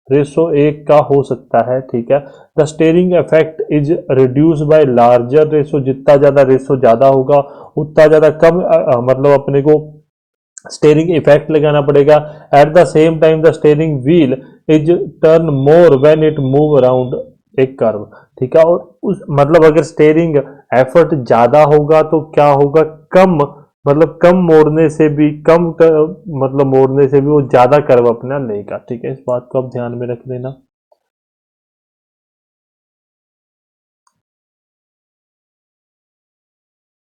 रेशो 1 का हो सकता है। ठीक है, the steering effect is reduce by larger ratio. जितना ज्यादा रेशो ज्यादा होगा उतना ज्यादा कम मतलब अपने को स्टीयरिंग इफेक्ट लगाना पड़ेगा। At the same time the steering wheel is turn more when it move around एक कर्व। ठीक है, और उस मतलब अगर स्टीयरिंग एफर्ट ज्यादा होगा तो क्या होगा, कम मतलब कम मोड़ने से भी मतलब मोड़ने से भी वो ज्यादा कर्व अपना लेगा। ठीक है, इस बात को आप ध्यान में रख लेना।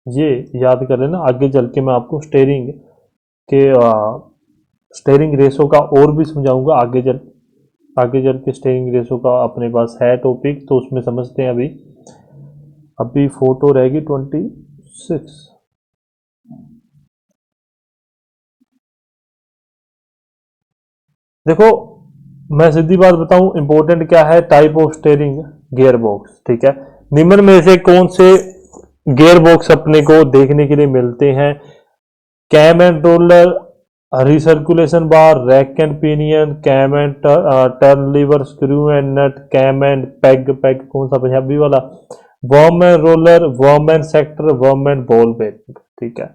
ये याद कर लेना, आगे चल के मैं आपको स्टीयरिंग के स्टीयरिंग रेशो का और भी समझाऊंगा। आगे चल के स्टीयरिंग रेशो का अपने पास है टॉपिक, तो उसमें समझते हैं। अभी फोटो रहेगी 26। देखो, मैं सीधी बात बताऊं, इंपॉर्टेंट क्या है, type of steering gear box. ठीक है, निम्न में से कौन से गियर बॉक्स अपने को देखने के लिए मिलते हैं, cam and roller, recirculation bar, rack and pinion, cam and turn lever, screw and nut, cam and peg. Peg कौन सा, पंजाबी वाला, worm and roller, worm and sector, worm and ball bearing. ठीक है,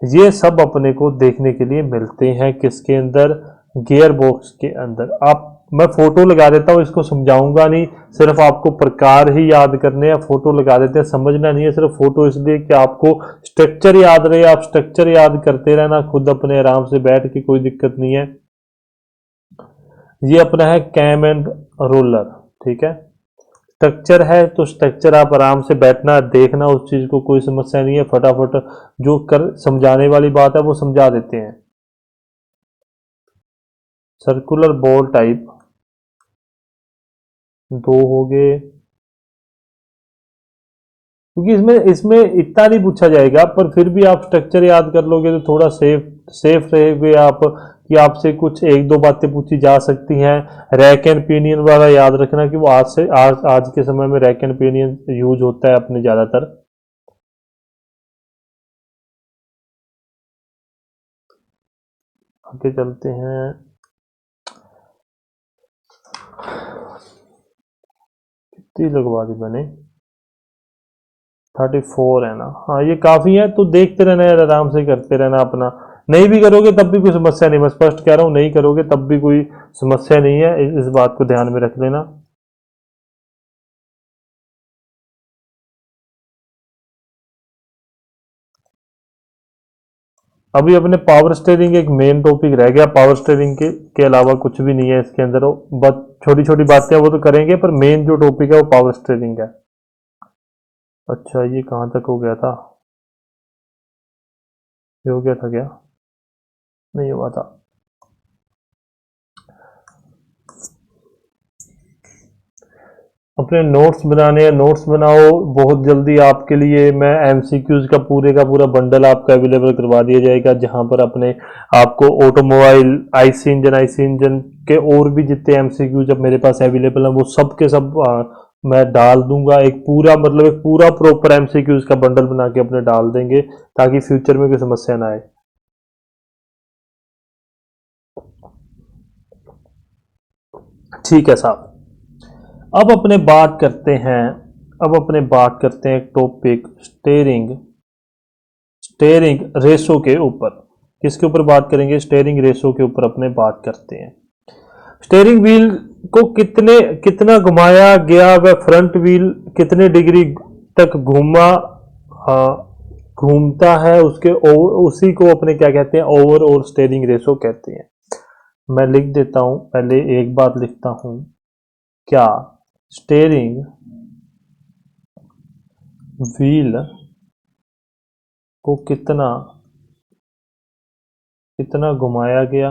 ये सब अपने को देखने के लिए मिलते हैं किसके अंदर, गियर बॉक्स के अंदर। आप मैं फोटो लगा देता हूँ, इसको समझाऊंगा नहीं, सिर्फ आपको प्रकार ही याद करने हैं। फोटो लगा देते हैं, समझना नहीं है, सिर्फ फोटो इसलिए कि आपको स्ट्रक्चर याद रहे। आप स्ट्रक्चर याद करते रहना खुद अपने आराम से बैठ के, कोई दिक्कत नहीं है। ये अपना है कैम एंड रोलर। ठीक है, स्ट्रक्चर है तो स्ट्रक्चर आप आराम से बैठना देखना, उस चीज को कोई समस्या नहीं है। फटाफट जो कर समझाने वाली बात है वो समझा देते हैं। सर्कुलर बॉल टाइप 2 हो गए, क्योंकि इसमें इसमें इतना नहीं पूछा जाएगा, पर फिर भी आप स्ट्रक्चर याद कर लोगे तो थोड़ा सेफ रहेंगे आप, कि आपसे कुछ एक दो बातें पूछी जा सकती हैं। रैक एंड पिनियन वाला याद रखना कि वो आज के समय में रैक एंड पिनियन यूज होता है अपने ज्यादातर। आगे चलते हैं, कितनी लगवा दी मैंने, 34 है ना। हाँ, ये काफी है, तो देखते रहना यार, आराम से करते रहना अपना। नहीं भी करोगे तब भी कोई समस्या नहीं, मैं स्पष्ट कह रहा हूँ, नहीं करोगे तब भी कोई समस्या नहीं है, इस बात को ध्यान में रख लेना। अभी अपने पावर स्टेयरिंग एक मेन टॉपिक रह गया। पावर स्टेयरिंग के अलावा कुछ भी नहीं है इसके अंदर, बस छोटी छोटी बातें वो तो करेंगे, पर मेन जो टॉपिक है वो पावर स्टेयरिंग है। अच्छा, ये कहाँ तक हो गया था, ये हो गया था क्या, नहीं हुआ था। अपने नोट्स बनाने हैं, नोट्स बनाओ बहुत जल्दी। आपके लिए मैं एमसीक्यूज का पूरा बंडल आपका अवेलेबल करवा दिया जाएगा, जहां पर अपने आपको ऑटोमोबाइल, आईसी इंजन के और भी जितने एमसीक्यूज अब मेरे पास अवेलेबल हैं वो सब के सब मैं डाल दूंगा। एक पूरा मतलब एक पूरा प्रॉपर एमसीक्यूज का बंडल बना के अपने डाल देंगे, ताकि फ्यूचर में कोई समस्या ना आए। ठीक है साहब, अब अपने बात करते हैं, अब अपने बात करते हैं टॉपिक स्टेयरिंग स्टेयरिंग रेसो के ऊपर। किसके ऊपर बात करेंगे? स्टेयरिंग रेसो के ऊपर अपने बात करते हैं। स्टेयरिंग व्हील को कितना घुमाया गया व फ्रंट व्हील कितने डिग्री तक घूमता है, उसी को अपने क्या कहते हैं? ओवर और स्टेयरिंग रेशो कहते हैं। मैं लिख देता हूं, पहले एक बात लिखता हूं, क्या स्टेयरिंग व्हील को कितना घुमाया गया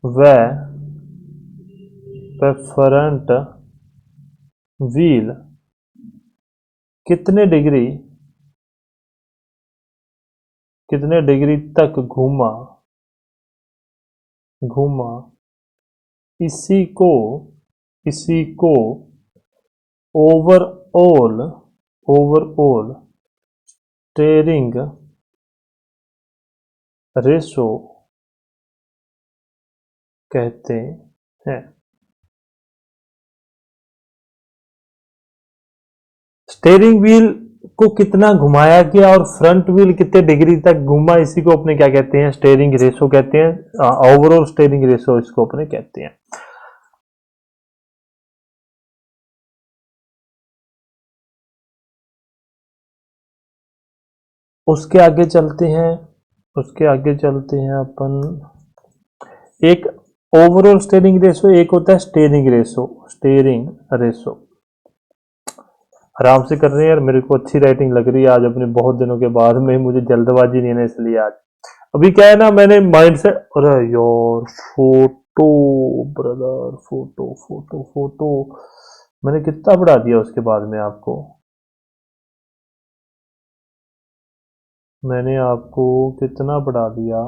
वह फ्रंट व्हील कितने डिग्री तक घूमा, इसी को ओवरऑल स्टेयरिंग रेशो कहते हैं। स्टेयरिंग व्हील को कितना घुमाया गया और फ्रंट व्हील कितने डिग्री तक घूमा, इसी को अपने क्या कहते हैं? स्टेयरिंग रेशो कहते हैं। ओवरऑल स्टेयरिंग रेशो इसको अपने कहते हैं। उसके आगे चलते हैं अपन। एक ओवरऑल स्टेयरिंग रेशो, एक होता है स्टेयरिंग रेशो। आराम से कर रहे हैं यार, मेरे को अच्छी राइटिंग लग रही है आज, अपने बहुत दिनों के बाद में। मुझे जल्दबाजी नहीं है ना, इसलिए आज अभी क्या है ना, मैंने माइंड से, अरे यार फोटो ब्रदर, फोटो मैंने कितना बढ़ा दिया उसके बाद में आपको। मैंने आपको कितना बढ़ा दिया,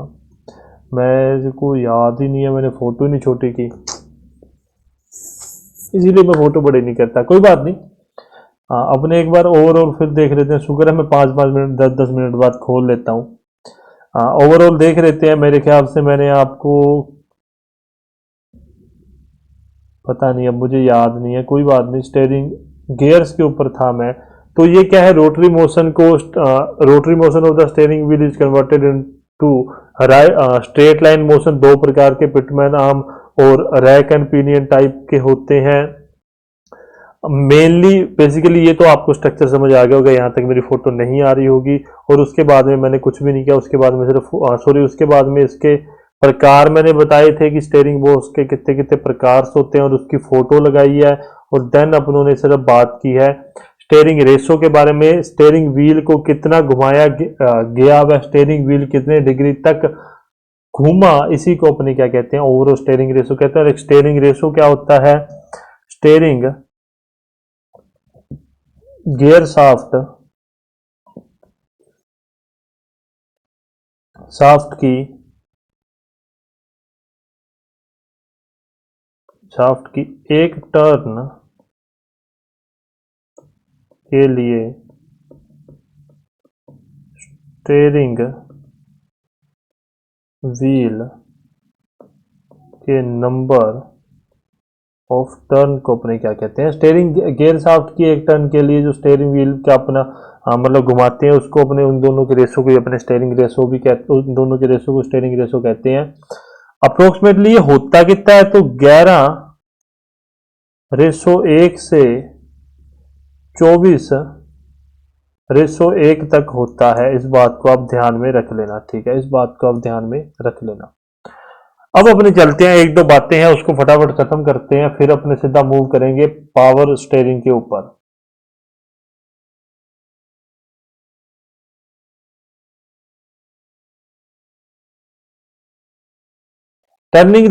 मेरे को याद ही नहीं है, मैंने फोटो ही नहीं छोटी की, इसीलिए मैं फोटो बड़े नहीं करता। कोई बात नहीं, अपने एक बार ओवरऑल फिर देख लेते हैं। शुक्र है मैं 5-5 मिनट 10-10 मिनट बाद खोल लेता हूँ। ओवरऑल देख लेते हैं। मेरे ख्याल से मैंने आपको, पता नहीं, अब मुझे याद नहीं है, कोई बात नहीं। स्टेयरिंग गियर्स के ऊपर था मैं। तो ये क्या है? Rotary motion of the steering wheel is converted into straight line motion. दो प्रकार के पिटमैन आर्म और रैक एंड पिनियन टाइप के होते हैं। मेनली बेसिकली ये तो आपको स्ट्रक्चर समझ आ गया होगा, यहाँ तक मेरी फोटो नहीं आ रही होगी। और उसके बाद में मैंने कुछ भी नहीं किया, उसके बाद में सिर्फ उसके बाद में इसके प्रकार मैंने बताए थे कि स्टेयरिंग बोर्ड के कितने कितने प्रकार होते हैं, और उसकी फोटो लगाई है। और देन अपनों ने सिर्फ बात की है स्टेयरिंग रेशो के बारे में। स्टेयरिंग व्हील को कितना घुमाया गया व स्टेयरिंग व्हील कितने डिग्री तक घूमा, इसी को अपने क्या कहते हैं? ओवरऑल स्टेयरिंग रेशो कहते हैं। और स्टेयरिंग रेशो क्या होता है? स्टेयरिंग गियर शाफ्ट की एक टर्न के लिए स्टेयरिंग व्हील के नंबर ऑफ टर्न को अपने क्या कहते हैं? स्टेयरिंग गियर शाफ्ट की एक टर्न के लिए जो स्टेयरिंग व्हील का अपना मतलब घुमाते हैं, उसको अपने उन दोनों के रेशो को अपने स्टेयरिंग रेशो भी कहते, उन दोनों के रेशो को स्टेयरिंग रेशो कहते हैं। अप्रोक्सीमेटली ये होता कितना है? तो 11:1 से 24:1 तक होता है। इस बात को आप ध्यान में रख लेना, ठीक है? इस बात को आप ध्यान में रख लेना। अब अपने चलते हैं, एक दो बातें हैं उसको फटाफट खत्म करते हैं, फिर अपने सीधा मूव करेंगे पावर स्टेयरिंग के ऊपर। टर्निंग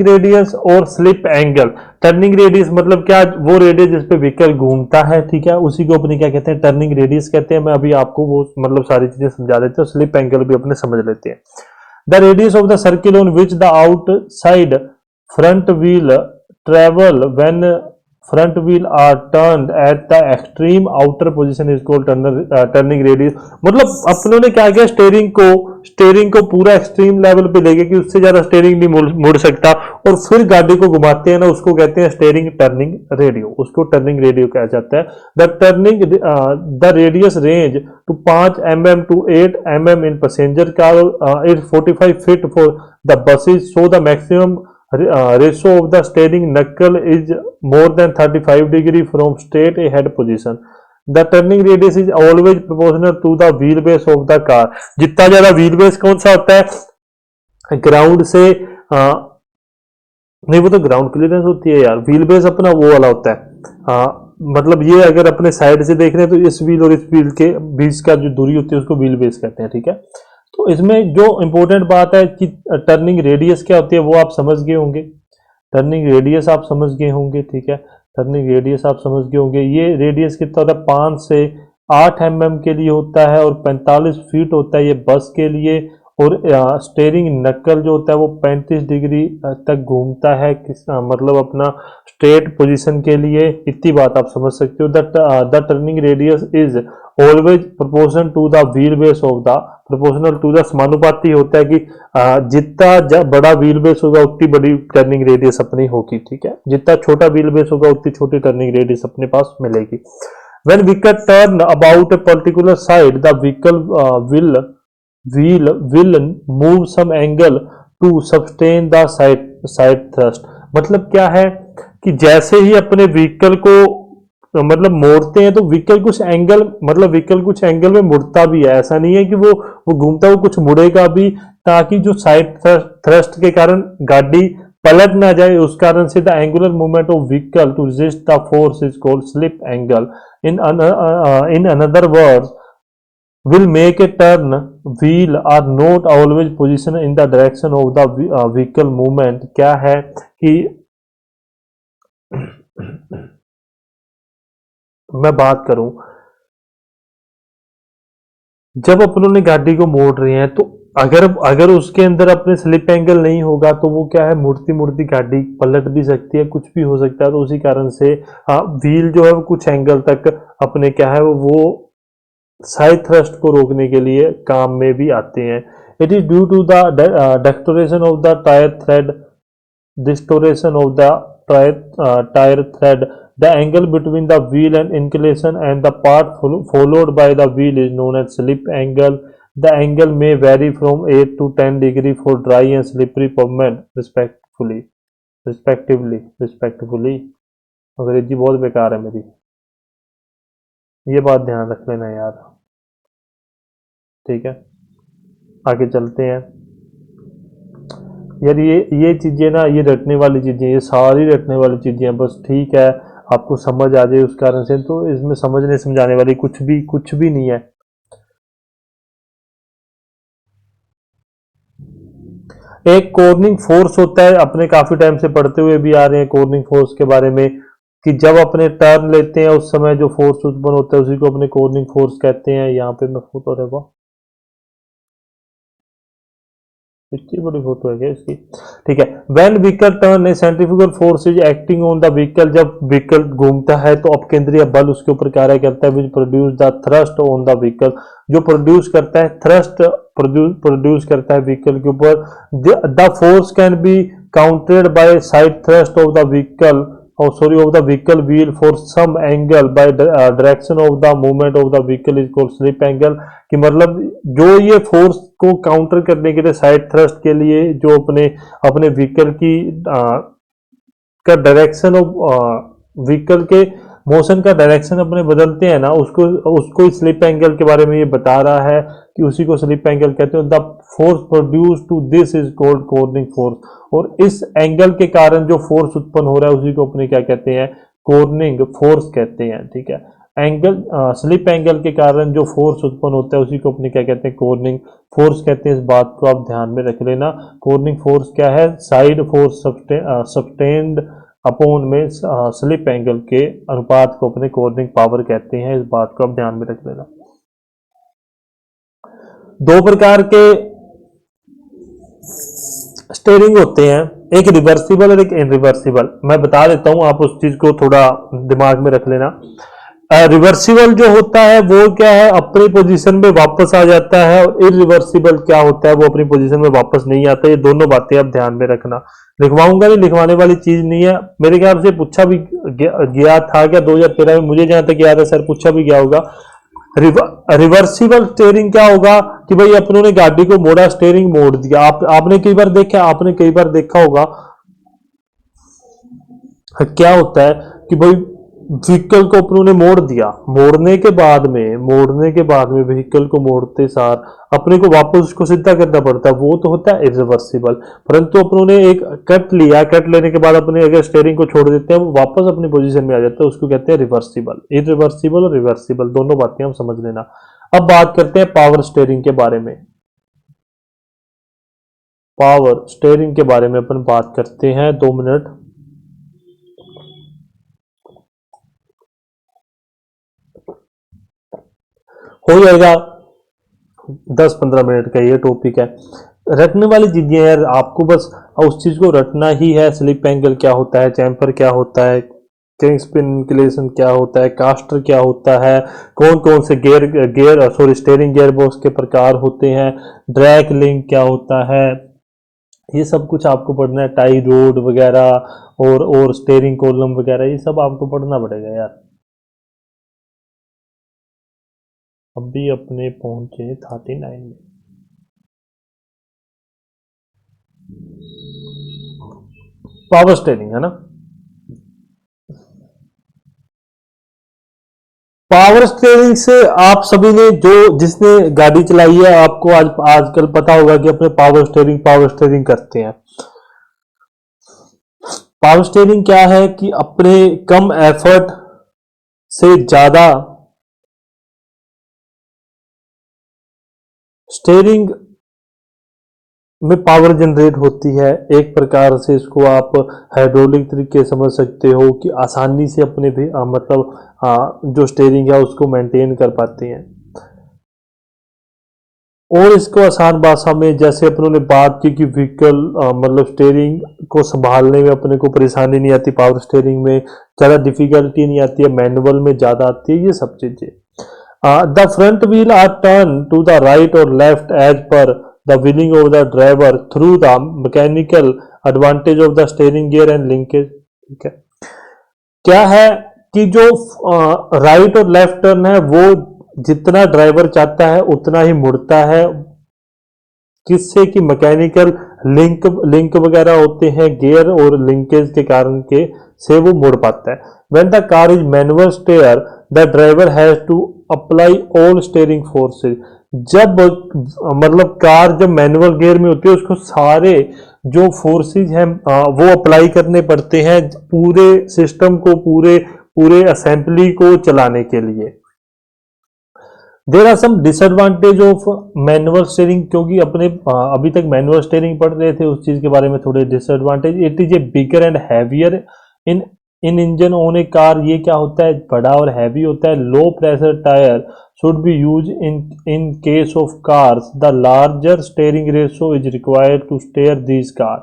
रेडियस और स्लिप एंगल। टर्निंग रेडियस मतलब क्या? वो रेडियस जिस पे व्हीकल घूमता है, ठीक है, उसी को अपने क्या कहते हैं? टर्निंग रेडियस कहते हैं। मैं अभी आपको वो मतलब सारी चीजें समझा देते हैं। स्लिप एंगल भी अपने समझ लेते हैं। The radius of the circle on which the outside front wheel travel when front wheel are turned at the extreme outer position is called turning radius. मतलब अपनों ने क्या किया, स्टेयरिंग को पूरा एक्सट्रीम लेवल पे लेके कि उससे ज्यादा स्टेयरिंग नहीं मुड़ सकता, और फिर गाड़ी को घुमाते हैं ना, उसको कहते हैं स्टेयरिंग टर्निंग रेडियो, उसको टर्निंग रेडियो कहा जाता है। The radius range to 5 mm to 8 mm in passenger car, it's 45 feet for the buses, so the maximum ratio of the steering knuckle is more than 35 degree from straight ahead position. The turning radius is always proportional to the wheelbase of the car। जितना ज्यादा wheelbase कौन सा होता है, ground से नहीं, वो तो ग्राउंड क्लियरेंस होती है यार, व्हील बेस अपना वो वाला होता है। मतलब ये अगर अपने साइड से देख रहे हैं तो इस व्हील और इस व्हील के बीच का जो दूरी होती है उसको व्हील बेस कहते हैं, ठीक है। तो इसमें जो इंपॉर्टेंट बात है कि टर्निंग रेडियस क्या होती है वो आप समझ गए होंगे, टर्निंग रेडियस आप समझ गए होंगे, ठीक है। टर्निंग रेडियस आप समझ गए होंगे। ये रेडियस कितना होता है, 5 से 8 mm के लिए होता है और 45 फीट होता है ये बस के लिए, और स्टेयरिंग नक्कल जो होता है वो 35 डिग्री तक घूमता है, मतलब अपना स्ट्रेट पोजीशन के लिए। इतनी बात आप समझ सकते हो। The turning radius is always proportional to the wheel base of the, proportional to the समानुपाती होता है कि जितना बड़ा व्हील बेस होगा उतनी बड़ी टर्निंग रेडियस अपनी होगी, ठीक है। जितना छोटा व्हील बेस होगा उतनी छोटी टर्निंग रेडियस अपने पास मिलेगी। When vehicle turn about a particular side, the vehicle will move some angle to sustain the side thrust। मतलब क्या है कि जैसे ही अपने व्हीकल को मतलब मोड़ते हैं तो व्हीकल कुछ एंगल, मतलब व्हीकल कुछ एंगल में मुड़ता भी है, ऐसा नहीं है कि वो घूमता, वो कुछ मुड़ेगा भी, ताकि जो साइड थ्रस्ट के कारण गाड़ी पलट ना जाए, उस कारण से the angular movement of vehicle to resist the force is called slip angle. in another words, will make a turn wheel are not always positioned in the direction of the vehicle movement। क्या है कि मैं बात करूं, जब अपन ने गाड़ी को मोड़ रहे हैं तो अगर उसके अंदर अपने स्लिप एंगल नहीं होगा तो वो क्या है, मुड़ती मुड़ती गाड़ी पलट भी सकती है, कुछ भी हो सकता है। तो उसी कारण से व्हील जो है वो कुछ एंगल तक अपने क्या है वो साइड थ्रस्ट को रोकने के लिए काम में भी आते हैं। It is due to the distortion of the tyre tread, distortion of the tire thread, the angle between the wheel and inclination and the part followed by the wheel is known as slip angle। The angle may vary from 8 to 10 degree for dry and slippery pavement respectively। अंग्रेजी बहुत बेकार है मेरी, ये बात ध्यान रख लेना यार, ठीक है। आगे चलते हैं यार, ये चीजें ना, ये रटने वाली चीजें, ये सारी रटने वाली चीजें हैं, बस ठीक है आपको समझ आ जाए उस कारण से, तो इसमें समझने समझाने वाली कुछ भी नहीं है। एक कॉर्निंग फोर्स होता है, अपने काफी टाइम से पढ़ते हुए भी आ रहे हैं कॉर्निंग फोर्स के बारे में, कि जब अपने टर्न लेते हैं उस समय जो फोर्स उत्पन्न होता है उसी को अपने कॉर्निंग फोर्स कहते हैं। यहाँ पे मैं फोटो रखा, इतनी बड़ी फोटो है क्या इसकी, ठीक है। When vehicle turn, centrifugal force is acting on the vehicle, जब व्हीकल घूमता है तो अपकेंद्रीय बल उसके ऊपर कार्य करता है, which produce the thrust on the vehicle, जो प्रोड्यूस करता है थ्रस्ट, प्रोड्यूस करता है व्हीकल के ऊपर। The force can be counted by side thrust of the vehicle of the vehicle wheel for some angle by direction of the movement of the vehicle is called slip angle। कि मतलब जो ये force को counter करने के लिए side thrust के लिए जो अपने व्हीकल की का डायरेक्शन ऑफ व्हीकल के मोशन का डायरेक्शन अपने बदलते हैं ना, उसको स्लिप एंगल के बारे में ये बता रहा है कि उसी को स्लिप एंगल कहते हैं। The force produce to this is called cornering force, और इस एंगल के कारण जो फोर्स उत्पन्न हो रहा है उसी को अपने क्या कहते हैं, कॉर्निंग फोर्स कहते हैं, ठीक है। एंगल स्लिप एंगल के कारण जो फोर्स उत्पन्न होता है उसी को अपने क्या कहते हैं, कॉर्निंग फोर्स कहते हैं। इस बात को आप ध्यान में रख लेना। कॉर्निंग फोर्स क्या है, साइड फोर्स सस्टेन्ड अपॉन में स्लिप एंगल के अनुपात को अपने कॉर्निंग पावर कहते हैं। इस बात को आप ध्यान में रख लेना। दो प्रकार के स्टीयरिंग होते हैं, एक रिवर्सिबल और एक इनरिवर्सिबल, मैं बता देता हूं, आप उस चीज को थोड़ा दिमाग में रख लेना। रिवर्सिबल जो होता है वो क्या है, अपनी पोजीशन में वापस आ जाता है, और इरिवर्सिबल क्या होता है, वो अपनी पोजीशन में वापस नहीं आता। ये दोनों बातें आप ध्यान में रखना। लिखवाऊंगा नहीं, लिखवाने वाली चीज नहीं है। मेरे ख्याल से पूछा भी गया था क्या 2013 में, मुझे जहां तक याद है सर पूछा भी गया होगा। रिवर्सिबल स्टेयरिंग क्या होगा कि भाई अपनों ने गाड़ी को मोड़ा, स्टेयरिंग मोड़ दिया। आपने कई बार देखा, आपने कई बार देखा होगा क्या होता है कि भाई व्हीकल को अपनों ने मोड़ दिया, मोड़ने के बाद में व्हीकल को मोड़ते सार अपने को वापस उसको सीधा करना पड़ता है, वो तो होता है इरिवर्सिबल। परंतु अपनों ने एक कट लिया, कट लेने के बाद अपने अगर स्टेयरिंग को छोड़ देते हैं, वो वापस अपनी पोजीशन में आ जाता है, उसको कहते हैं रिवर्सिबल। इरिवर्सिबल और रिवर्सिबल दोनों बातें हम समझ लेना। अब बात करते हैं पावर स्टेयरिंग के बारे में। पावर स्टेयरिंग के बारे में अपन बात करते हैं, 2 मिनट। हो जाएगा, 10-15 मिनट का ये टॉपिक है। रटने वाली चीजें यार, आपको बस उस चीज को रटना ही है। स्लिप एंगल क्या होता है, चैम्पर क्या होता है, किंग स्पिन इंक्लेशन क्या होता है, कास्टर क्या होता है, कौन कौन से स्टेयरिंग गियर बॉक्स के प्रकार होते हैं, ड्रैग लिंक क्या होता है, ये सब कुछ आपको पढ़ना है। टाई रोड वगैरह और स्टेयरिंग कॉलम वगैरह, ये सब आपको पढ़ना पड़ेगा यार। अभी अपने पहुंचे 39 में। पावर स्टेयरिंग है ना। पावर स्टेयरिंग से आप सभी ने, जो जिसने गाड़ी चलाई है, आपको आज आजकल पता होगा कि अपने पावर स्टेयरिंग करते हैं। पावर स्टेयरिंग क्या है कि अपने कम एफर्ट से ज्यादा स्टेयरिंग में पावर जनरेट होती है। एक प्रकार से इसको आप हाइड्रोलिक तरीके से समझ सकते हो कि आसानी से अपने भी जो स्टेयरिंग है उसको मेंटेन कर पाते हैं। और इसको आसान भाषा में, जैसे अपनों ने बात की कि व्हीकल मतलब स्टेयरिंग को संभालने में अपने को परेशानी नहीं आती, पावर स्टेयरिंग में ज़्यादा डिफिकल्टी नहीं आती है, मैनुअल में ज़्यादा आती है, ये सब चीज़ें। The front wheel are turn to the right और left as per the willing of the driver through the mechanical advantage of the steering gear and linkage. ठीक है, क्या है कि जो राइट और लेफ्ट टर्न है वो जितना ड्राइवर चाहता है उतना ही मुड़ता है। किससे कि मैकेनिकल लिंक लिंक वगैरह होते हैं गियर और लिंकेज के कारण के से वो मुड़ पाता है। When the car is manual steer the driver has to apply all steering forces. जब मतलब कार जब मैनुअल गियर में होती है, उसको सारे जो फोर्सेस हैं वो अप्लाई करने पड़ते हैं पूरे सिस्टम को, पूरे पूरे असेंबली को चलाने के लिए। There are some disadvantage of manual steering, क्योंकि अपने अभी तक मैनुअल स्टेयरिंग पढ़ रहे थे, उस चीज के बारे में थोड़े disadvantage. It is a bigger and heavier in in engine on a car. ये क्या होता है, बड़ा और हैवी होता है। Low pressure tyre should be use in case of cars. The larger steering ratio is required to steer this car.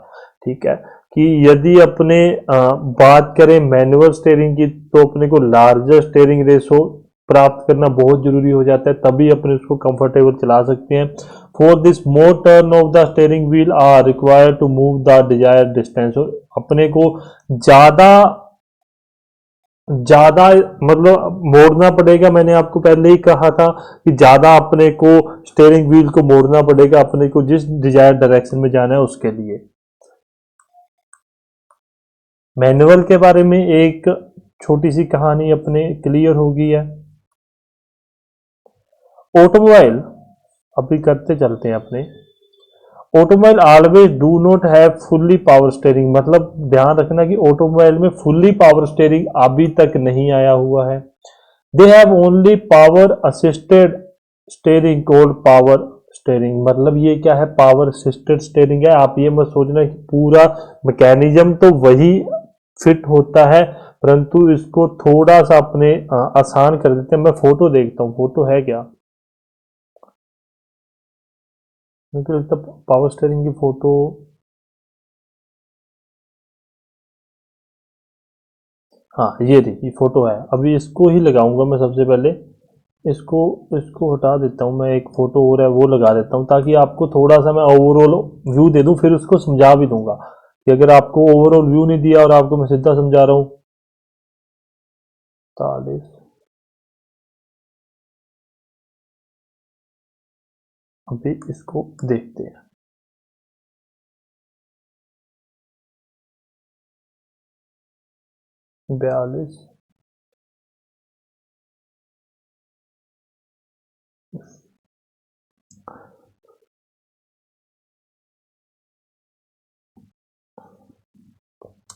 ठीक है, कि यदि अपने बात करें मैनुअल स्टेयरिंग की, तो अपने को लार्जर स्टेयरिंग रेशो प्राप्त करना बहुत जरूरी हो जाता है, तभी अपने उसको कंफर्टेबल चला सकते हैं। For this more turn of the steering wheel are required to move the desired distance. अपने को ज्यादा ज्यादा मतलब मोड़ना पड़ेगा। मैंने आपको पहले ही कहा था कि ज्यादा अपने को स्टेयरिंग व्हील को मोड़ना पड़ेगा अपने को जिस डिजायर्ड डायरेक्शन में जाना है उसके लिए। मैनुअल के बारे में एक छोटी सी कहानी अपने क्लियर हो गई है। ऑटोमोबाइल अभी करते चलते हैं अपने। Automobile always do not have fully power steering, मतलब ध्यान रखना कि ऑटोमोबाइल में फुल्ली पावर स्टेयरिंग अभी तक नहीं आया हुआ है। They have only power assisted steering called power steering. मतलब ये क्या है, पावर असिस्टेड स्टेयरिंग है। आप ये मत सोचना कि पूरा मैकेनिज्म तो वही फिट होता है, परंतु इसको थोड़ा सा अपने आसान कर देते हैं। मैं फोटो देखता हूँ, फोटो है क्या, मुझे लगता है पावर स्टेयरिंग की फोटो हाँ ये देखिए फोटो है, अभी इसको ही लगाऊंगा मैं सबसे पहले। इसको इसको हटा देता हूँ मैं, एक फोटो और है वो लगा देता हूँ ताकि आपको थोड़ा सा मैं ओवरऑल व्यू दे दूँ, फिर उसको समझा भी दूंगा कि अगर आपको ओवरऑल व्यू नहीं दिया और आपको मैं सीधा समझा रहा हूँ। 40, अभी इसको देखते हैं। 42,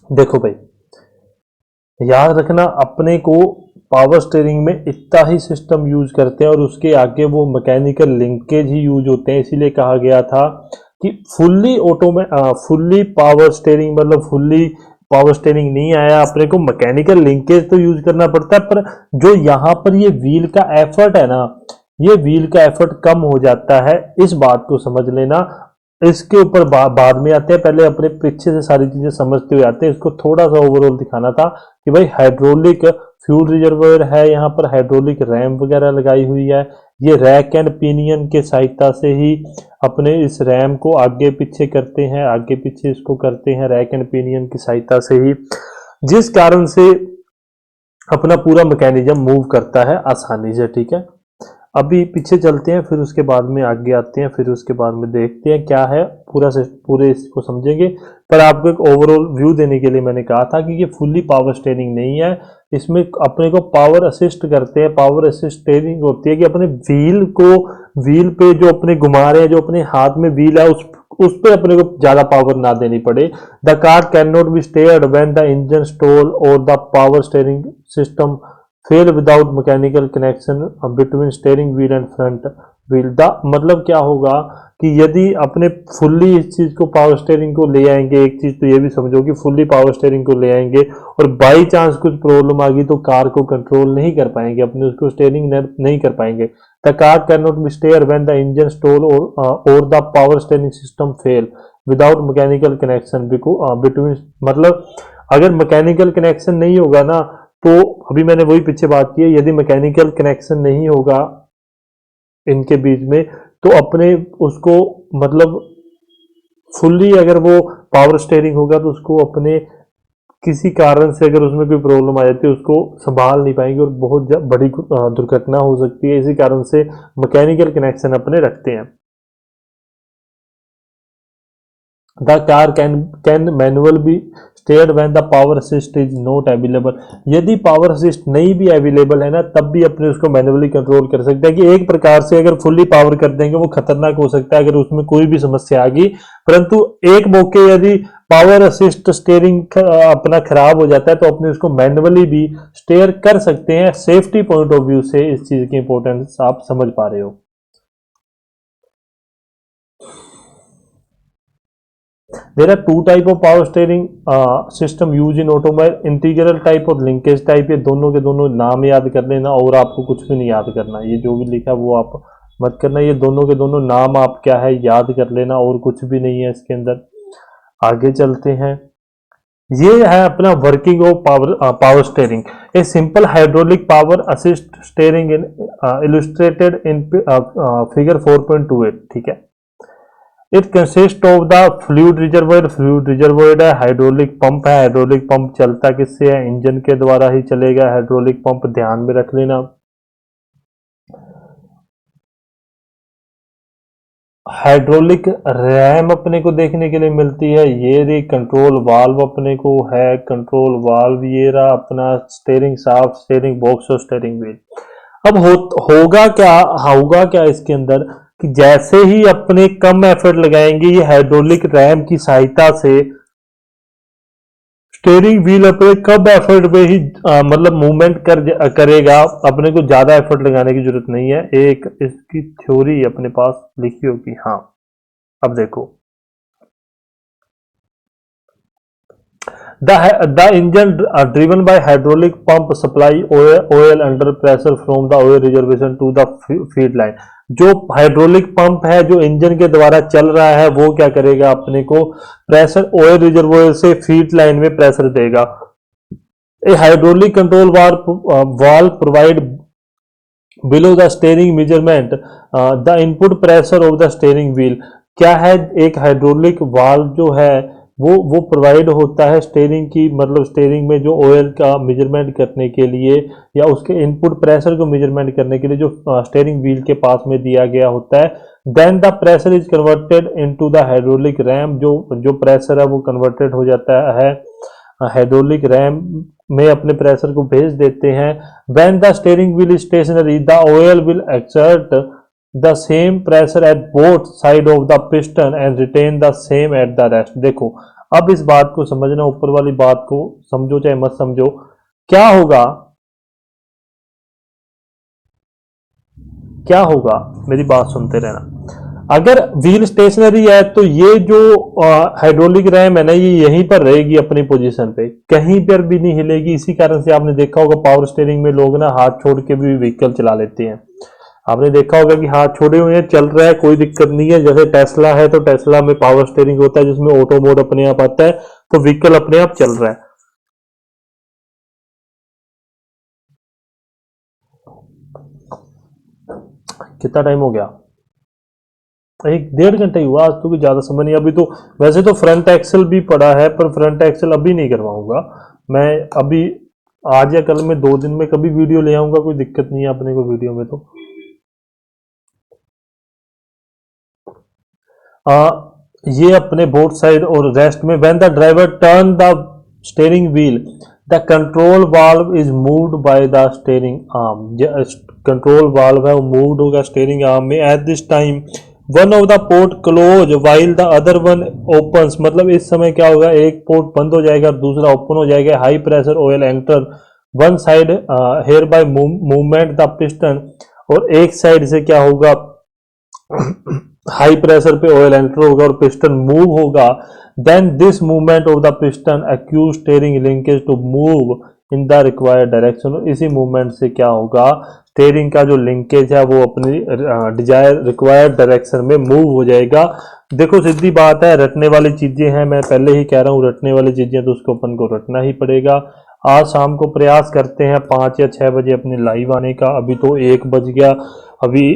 देखो भाई, याद रखना अपने को पावर स्टेयरिंग में इतना ही सिस्टम यूज करते हैं और उसके आगे वो मैकेनिकल लिंकेज ही यूज होते हैं, इसीलिए कहा गया था कि फुल्ली पावर स्टेयरिंग मतलब फुल्ली पावर स्टेयरिंग नहीं आया, अपने को मैकेनिकल लिंकेज तो यूज करना पड़ता है, पर जो यहाँ पर ये व्हील का एफर्ट है ना, ये व्हील का एफर्ट कम हो जाता है, इस बात को समझ लेना। इसके ऊपर बाद में आते हैं, पहले अपने पीछे से सारी चीजें समझते हुए आते हैं। इसको थोड़ा सा ओवरऑल दिखाना था कि भाई हाइड्रोलिक फ्यूल रिजर्वायर है, यहाँ पर हाइड्रोलिक रैम वगैरह लगाई हुई है, ये रैक एंड पिनियन के सहायता से ही अपने इस रैम को आगे पीछे करते हैं, आगे पीछे इसको करते हैं रैक एंड पिनियन की सहायता से ही, जिस कारण से अपना पूरा मैकेनिज्म मूव करता है आसानी से। ठीक है, अभी पीछे चलते हैं, फिर उसके बाद में आगे आते हैं, फिर उसके बाद में देखते हैं क्या है, पूरे इसको समझेंगे। पर आपको एक ओवरऑल व्यू देने के लिए मैंने कहा था कि ये फुल्ली पावर स्टेयरिंग नहीं है, इसमें अपने को पावर असिस्ट करते हैं। पावर असिस्ट स्टेयरिंग होती है कि अपने व्हील पे जो अपने घुमा रहे हैं, जो अपने हाथ में व्हील है उस पे अपने को ज्यादा पावर ना देनी पड़े। The car can not be steered when the engine stall और the power steering system fail without mechanical connection between steering wheel and front wheel. The मतलब क्या होगा कि यदि अपने फुल्ली इस चीज को पावर स्टेयरिंग को ले आएंगे, एक चीज तो ये भी समझो कि फुल्ली पावर स्टेयरिंग को ले आएंगे और बाई चांस कुछ प्रॉब्लम आ गई तो कार को कंट्रोल नहीं कर पाएंगे, अपने उसको स्टेयरिंग नहीं कर पाएंगे। The car can not be steer when the engine stall और the power steering system fail without mechanical connection between. मतलब अगर मैकेनिकल कनेक्शन नहीं होगा ना, तो अभी मैंने वही पीछे बात की है, यदि मैकेनिकल कनेक्शन नहीं होगा इनके बीच में तो अपने उसको मतलब फुल्ली अगर वो पावर स्टेयरिंग होगा तो उसको अपने किसी कारण से अगर उसमें कोई प्रॉब्लम आ जाती है उसको संभाल नहीं पाएंगे और बहुत बड़ी दुर्घटना हो सकती है। इसी कारण से मैकेनिकल कनेक्शन अपने रखते हैं। The car can manual be steered when the power assist is not available. यदि पावर असिस्ट नहीं भी अवेलेबल है ना, तब भी अपने उसको मैनुअली कंट्रोल कर सकते हैं कि एक प्रकार से अगर फुल्ली पावर कर देंगे वो खतरनाक हो सकता है अगर उसमें कोई भी समस्या आ गई, परंतु एक मौके यदि पावर असिस्ट स्टेयरिंग अपना खराब हो जाता है तो अपने उसको मैनुअली भी स्टेयर कर सकते हैं। सेफ्टी पॉइंट ऑफ व्यू से इस चीज की इंपॉर्टेंस आप समझ पा रहे हो। There are two type of power steering system used in automobile, integral type और linkage type। ये दोनों के दोनों नाम याद कर लेना और आपको कुछ भी नहीं याद करना, ये जो भी लिखा वो आप मत करना, ये दोनों के दोनों नाम आप क्या है याद कर लेना और कुछ भी नहीं है इसके अंदर। आगे चलते हैं, ये है अपना working of power steering. A simple hydraulic power assist steering in illustrated in figure 4.28। ठीक है, it consist of the fluid reservoir. Fluid reservoir है, हाइड्रोलिक पंप है, हाइड्रोलिक पंप चलता किससे है, इंजन के द्वारा ही चलेगा हाइड्रोलिक पंप, ध्यान में रख लेना। हाइड्रोलिक रैम अपने को देखने के लिए मिलती है, ये रही कंट्रोल वाल्व अपने को है, कंट्रोल वाल्व ये रहा अपना, स्टेयरिंग शाफ्ट, स्टेयरिंग बॉक्स और स्टेयरिंग व्हील। अब होगा क्या इसके अंदर कि जैसे ही अपने कम एफर्ट लगाएंगे ये हाइड्रोलिक रैम की सहायता से स्टेयरिंग व्हील अपने कम एफर्ट में ही मतलब मूवमेंट करेगा, अपने को ज्यादा एफर्ट लगाने की जरूरत नहीं है। एक इसकी थ्योरी अपने पास लिखी होगी। हाँ, अब देखो, The engine driven by hydraulic pump supply oil under pressure from the oil reservation to the feed line। जो हाइड्रोलिक पंप है जो इंजन के द्वारा चल रहा है वो क्या करेगा, अपने को प्रेशर ऑयल रिजर्वोयर से फीड लाइन में प्रेशर देगा। A hydraulic control valve provide below the steering measurement the input pressure of the steering wheel। क्या है, एक हाइड्रोलिक वाल्व जो है वो प्रोवाइड होता है स्टेयरिंग की, मतलब स्टेयरिंग में जो ऑयल का मेजरमेंट करने के लिए या उसके इनपुट प्रेशर को मेजरमेंट करने के लिए जो स्टेयरिंग व्हील के पास में दिया गया होता है। Then the pressure is converted into the hydraulic ram, जो प्रेशर है वो कन्वर्टेड हो जाता है हाइड्रोलिक रैम में, अपने प्रेशर को भेज देते हैं। When the steering wheel is stationary the oil will exert the same pressure at both side of the piston and retain the same at the rest. देखो अब इस बात को समझना, ऊपर वाली बात को समझो चाहे मत समझो, क्या होगा, क्या होगा, मेरी बात सुनते रहना। अगर व्हील स्टेशनरी है तो ये जो हाइड्रोलिक रैम है ना, ये यहीं पर रहेगी अपनी पोजीशन पे, कहीं पर भी नहीं हिलेगी। इसी कारण से आपने देखा होगा पावर स्टीयरिंग में लोग ना हाथ छोड़ के भी व्हीकल चला लेते हैं। आपने देखा होगा कि हाथ छोड़े हुए हैं, चल रहा है, कोई दिक्कत नहीं है। जैसे टेस्ला है तो टेस्ला में पावर स्टीयरिंग होता है जिसमें ऑटो मोड अपने आप आता है, तो व्हीकल अपने आप चल रहा है। कितना टाइम हो गया? 1 डेढ़ घंटे ही हुआ, आज तो कोई ज्यादा समय नहीं। अभी तो वैसे तो फ्रंट एक्सल भी पड़ा है, पर फ्रंट एक्सल अभी नहीं करवाऊंगा मैं। अभी आज या कल में 2 दिन में कभी वीडियो ले आऊंगा, कोई दिक्कत नहीं है अपने को वीडियो में। तो आ, ये अपने बोथ साइड और रेस्ट में when the driver turn the steering wheel the control valve is moved by the steering arm. Control valve है वो मूव्ड होगा स्टीयरिंग आर्म में। At this time one of the port close while the other one opens, मतलब इस समय क्या होगा, एक पोर्ट बंद हो जाएगा दूसरा ओपन हो जाएगा। High pressure oil enter one side here by movement the piston, और एक साइड से क्या होगा, हाई प्रेशर पे ऑयल एंटर होगा और पिस्टन मूव होगा। Then this movement of the piston accuse steering linkage to move in the required direction. इसी मूवमेंट से क्या होगा, स्टीयरिंग का जो लिंकेज है वो अपनी डिजायर रिक्वायर्ड डायरेक्शन में मूव हो जाएगा। देखो सीधी बात है, रटने वाली चीजें हैं, मैं पहले ही कह रहा हूँ रटने वाली चीजें तो उसको अपन को रटना ही पड़ेगा। आज शाम को प्रयास करते हैं 5 या 6 बजे अपने लाइव आने का। अभी तो 1 बज गया, अभी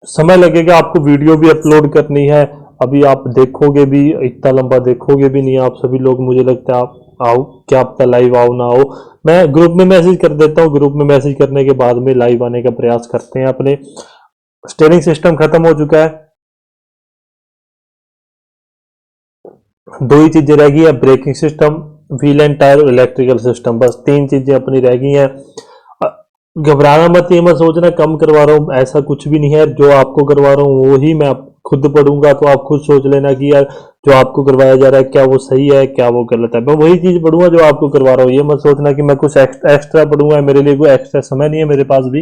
समय लगेगा, आपको वीडियो भी अपलोड करनी है। अभी आप देखोगे भी, इतना लंबा देखोगे भी नहीं आप सभी लोग, मुझे लगता है। आप आओ, क्या पता लाइव आओ ना आओ, मैं ग्रुप में मैसेज कर देता हूँ। ग्रुप में मैसेज करने के बाद में लाइव आने का प्रयास करते हैं। अपने स्टीयरिंग सिस्टम खत्म हो चुका है, 2 ही चीजें रह गई है, braking system, wheel and tyre और इलेक्ट्रिकल सिस्टम, बस 3 चीजें अपनी रह गई हैं। घबराना मत, ये मत सोचना कम करवा रहा हूँ, ऐसा कुछ भी नहीं है। जो आपको करवा रहा हूँ वही मैं खुद पढ़ूंगा, तो आप खुद सोच लेना कि यार जो आपको करवाया जा रहा है क्या वो सही है क्या वो गलत है। मैं वही चीज पढ़ूंगा जो आपको करवा रहा हूँ, ये मत सोचना कि मैं कुछ एक्स्ट्रा पढ़ूंगा, मेरे लिए कोई एक्स्ट्रा समय नहीं है मेरे पास भी।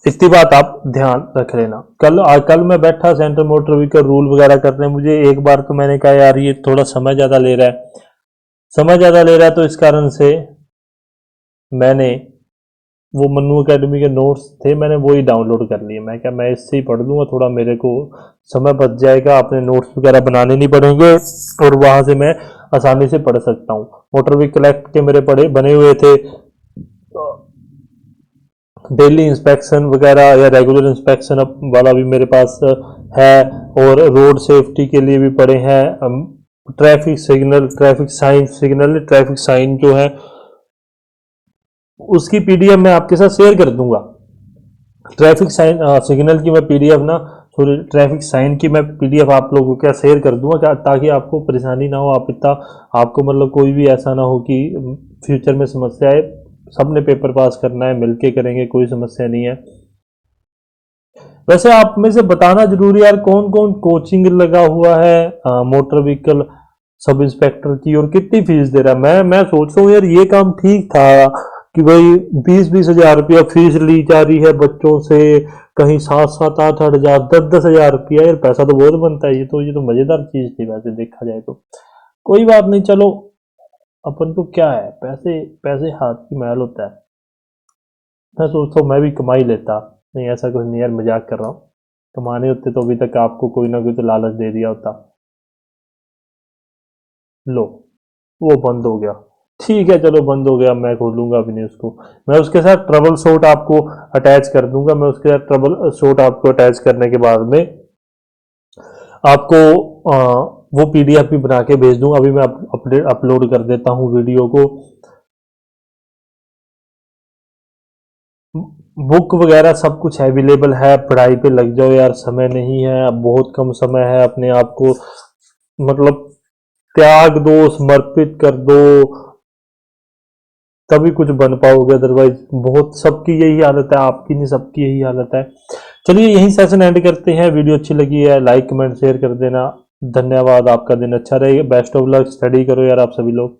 इतनी बात आप ध्यान रख लेना। कल मैं बैठा सेंट्रल मोटर व्हीकल रूल वगैरह करने, मुझे एक बार तो मैंने कहा यार ये थोड़ा समय ज्यादा ले रहा है, समय ज्यादा ले रहा है, तो इस कारण से मैंने वो मन्नू अकेडमी के नोट्स थे, मैंने वो ही डाउनलोड कर लिए। मैं क्या, मैं इससे ही पढ़ लूंगा, थोड़ा मेरे को समय बच जाएगा, अपने नोट्स वगैरह बनाने नहीं पड़ेंगे और वहां से मैं आसानी से पढ़ सकता हूँ। मोटर व्हीकल एक्ट के मेरे पढ़े बने हुए थे, डेली इंस्पेक्शन वगैरह या रेगुलर इंस्पेक्शन वाला भी मेरे पास है, और रोड सेफ्टी के लिए भी पढ़े हैं। ट्रैफिक सिग्नल, ट्रैफिक साइन जो है उसकी पीडीएफ मैं आपके साथ शेयर कर दूंगा। ट्रैफिक साइन सिग्नल की मैं पीडीएफ ना, सॉरी ट्रैफिक साइन की मैं पीडीएफ आप लोगों को क्या शेयर कर दूंगा क्या, ताकि आपको परेशानी ना हो। आप इतना आपको मतलब कोई भी ऐसा ना हो कि फ्यूचर में समस्या है। सबने पेपर पास करना है, मिलके करेंगे, कोई समस्या नहीं है। वैसे आप में से बताना जरूरी यार, कौन कौन कोचिंग लगा हुआ है मोटर व्हीकल सब इंस्पेक्टर की, और कितनी फीस दे रहा है। मैं सोच रहा हूँ यार ये काम ठीक था कि भाई 20-20 हजार रुपया फीस ली जा रही है बच्चों से, कहीं 7-7, 8-8 हजार, 10-10 हजार रुपया, यार पैसा तो बहुत बनता है। ये तो मजेदार चीज थी वैसे देखा जाए तो। कोई बात नहीं, चलो अपन को क्या है, पैसे पैसे हाथ की मैल होता है। मैं सोचता हूँ मैं भी कमा ही लेता, नहीं ऐसा कुछ नहीं यार, मजाक कर रहा हूँ। कमाने होते तो अभी तक आपको कोई ना कोई तो लालच दे दिया होता। लो वो बंद हो गया। ठीक है, चलो बंद हो गया, मैं खोलूंगा भी नहीं उसको। मैं उसके साथ ट्रबल शूट आपको अटैच कर दूंगा। मैं उसके साथ ट्रबल शूट आपको अटैच करने के बाद में आपको वो पीडीएफ भी बना के भेज दूंगा। अभी मैं अपडेट अपलोड कर देता हूँ वीडियो को। बुक वगैरह सब कुछ अवेलेबल है, पढ़ाई पे लग जाओ यार, समय नहीं है, अब बहुत कम समय है, अपने आप को मतलब त्याग दो, समर्पित कर दो, तभी कुछ बन पाओगे। अदरवाइज बहुत, सबकी यही हालत है, आपकी नहीं, सबकी यही हालत है। चलिए यही सेशन एंड करते हैं। वीडियो अच्छी लगी है लाइक कमेंट शेयर कर देना। धन्यवाद, आपका दिन अच्छा रहेगा, बेस्ट ऑफ लक, स्टडी करो यार आप सभी लोग।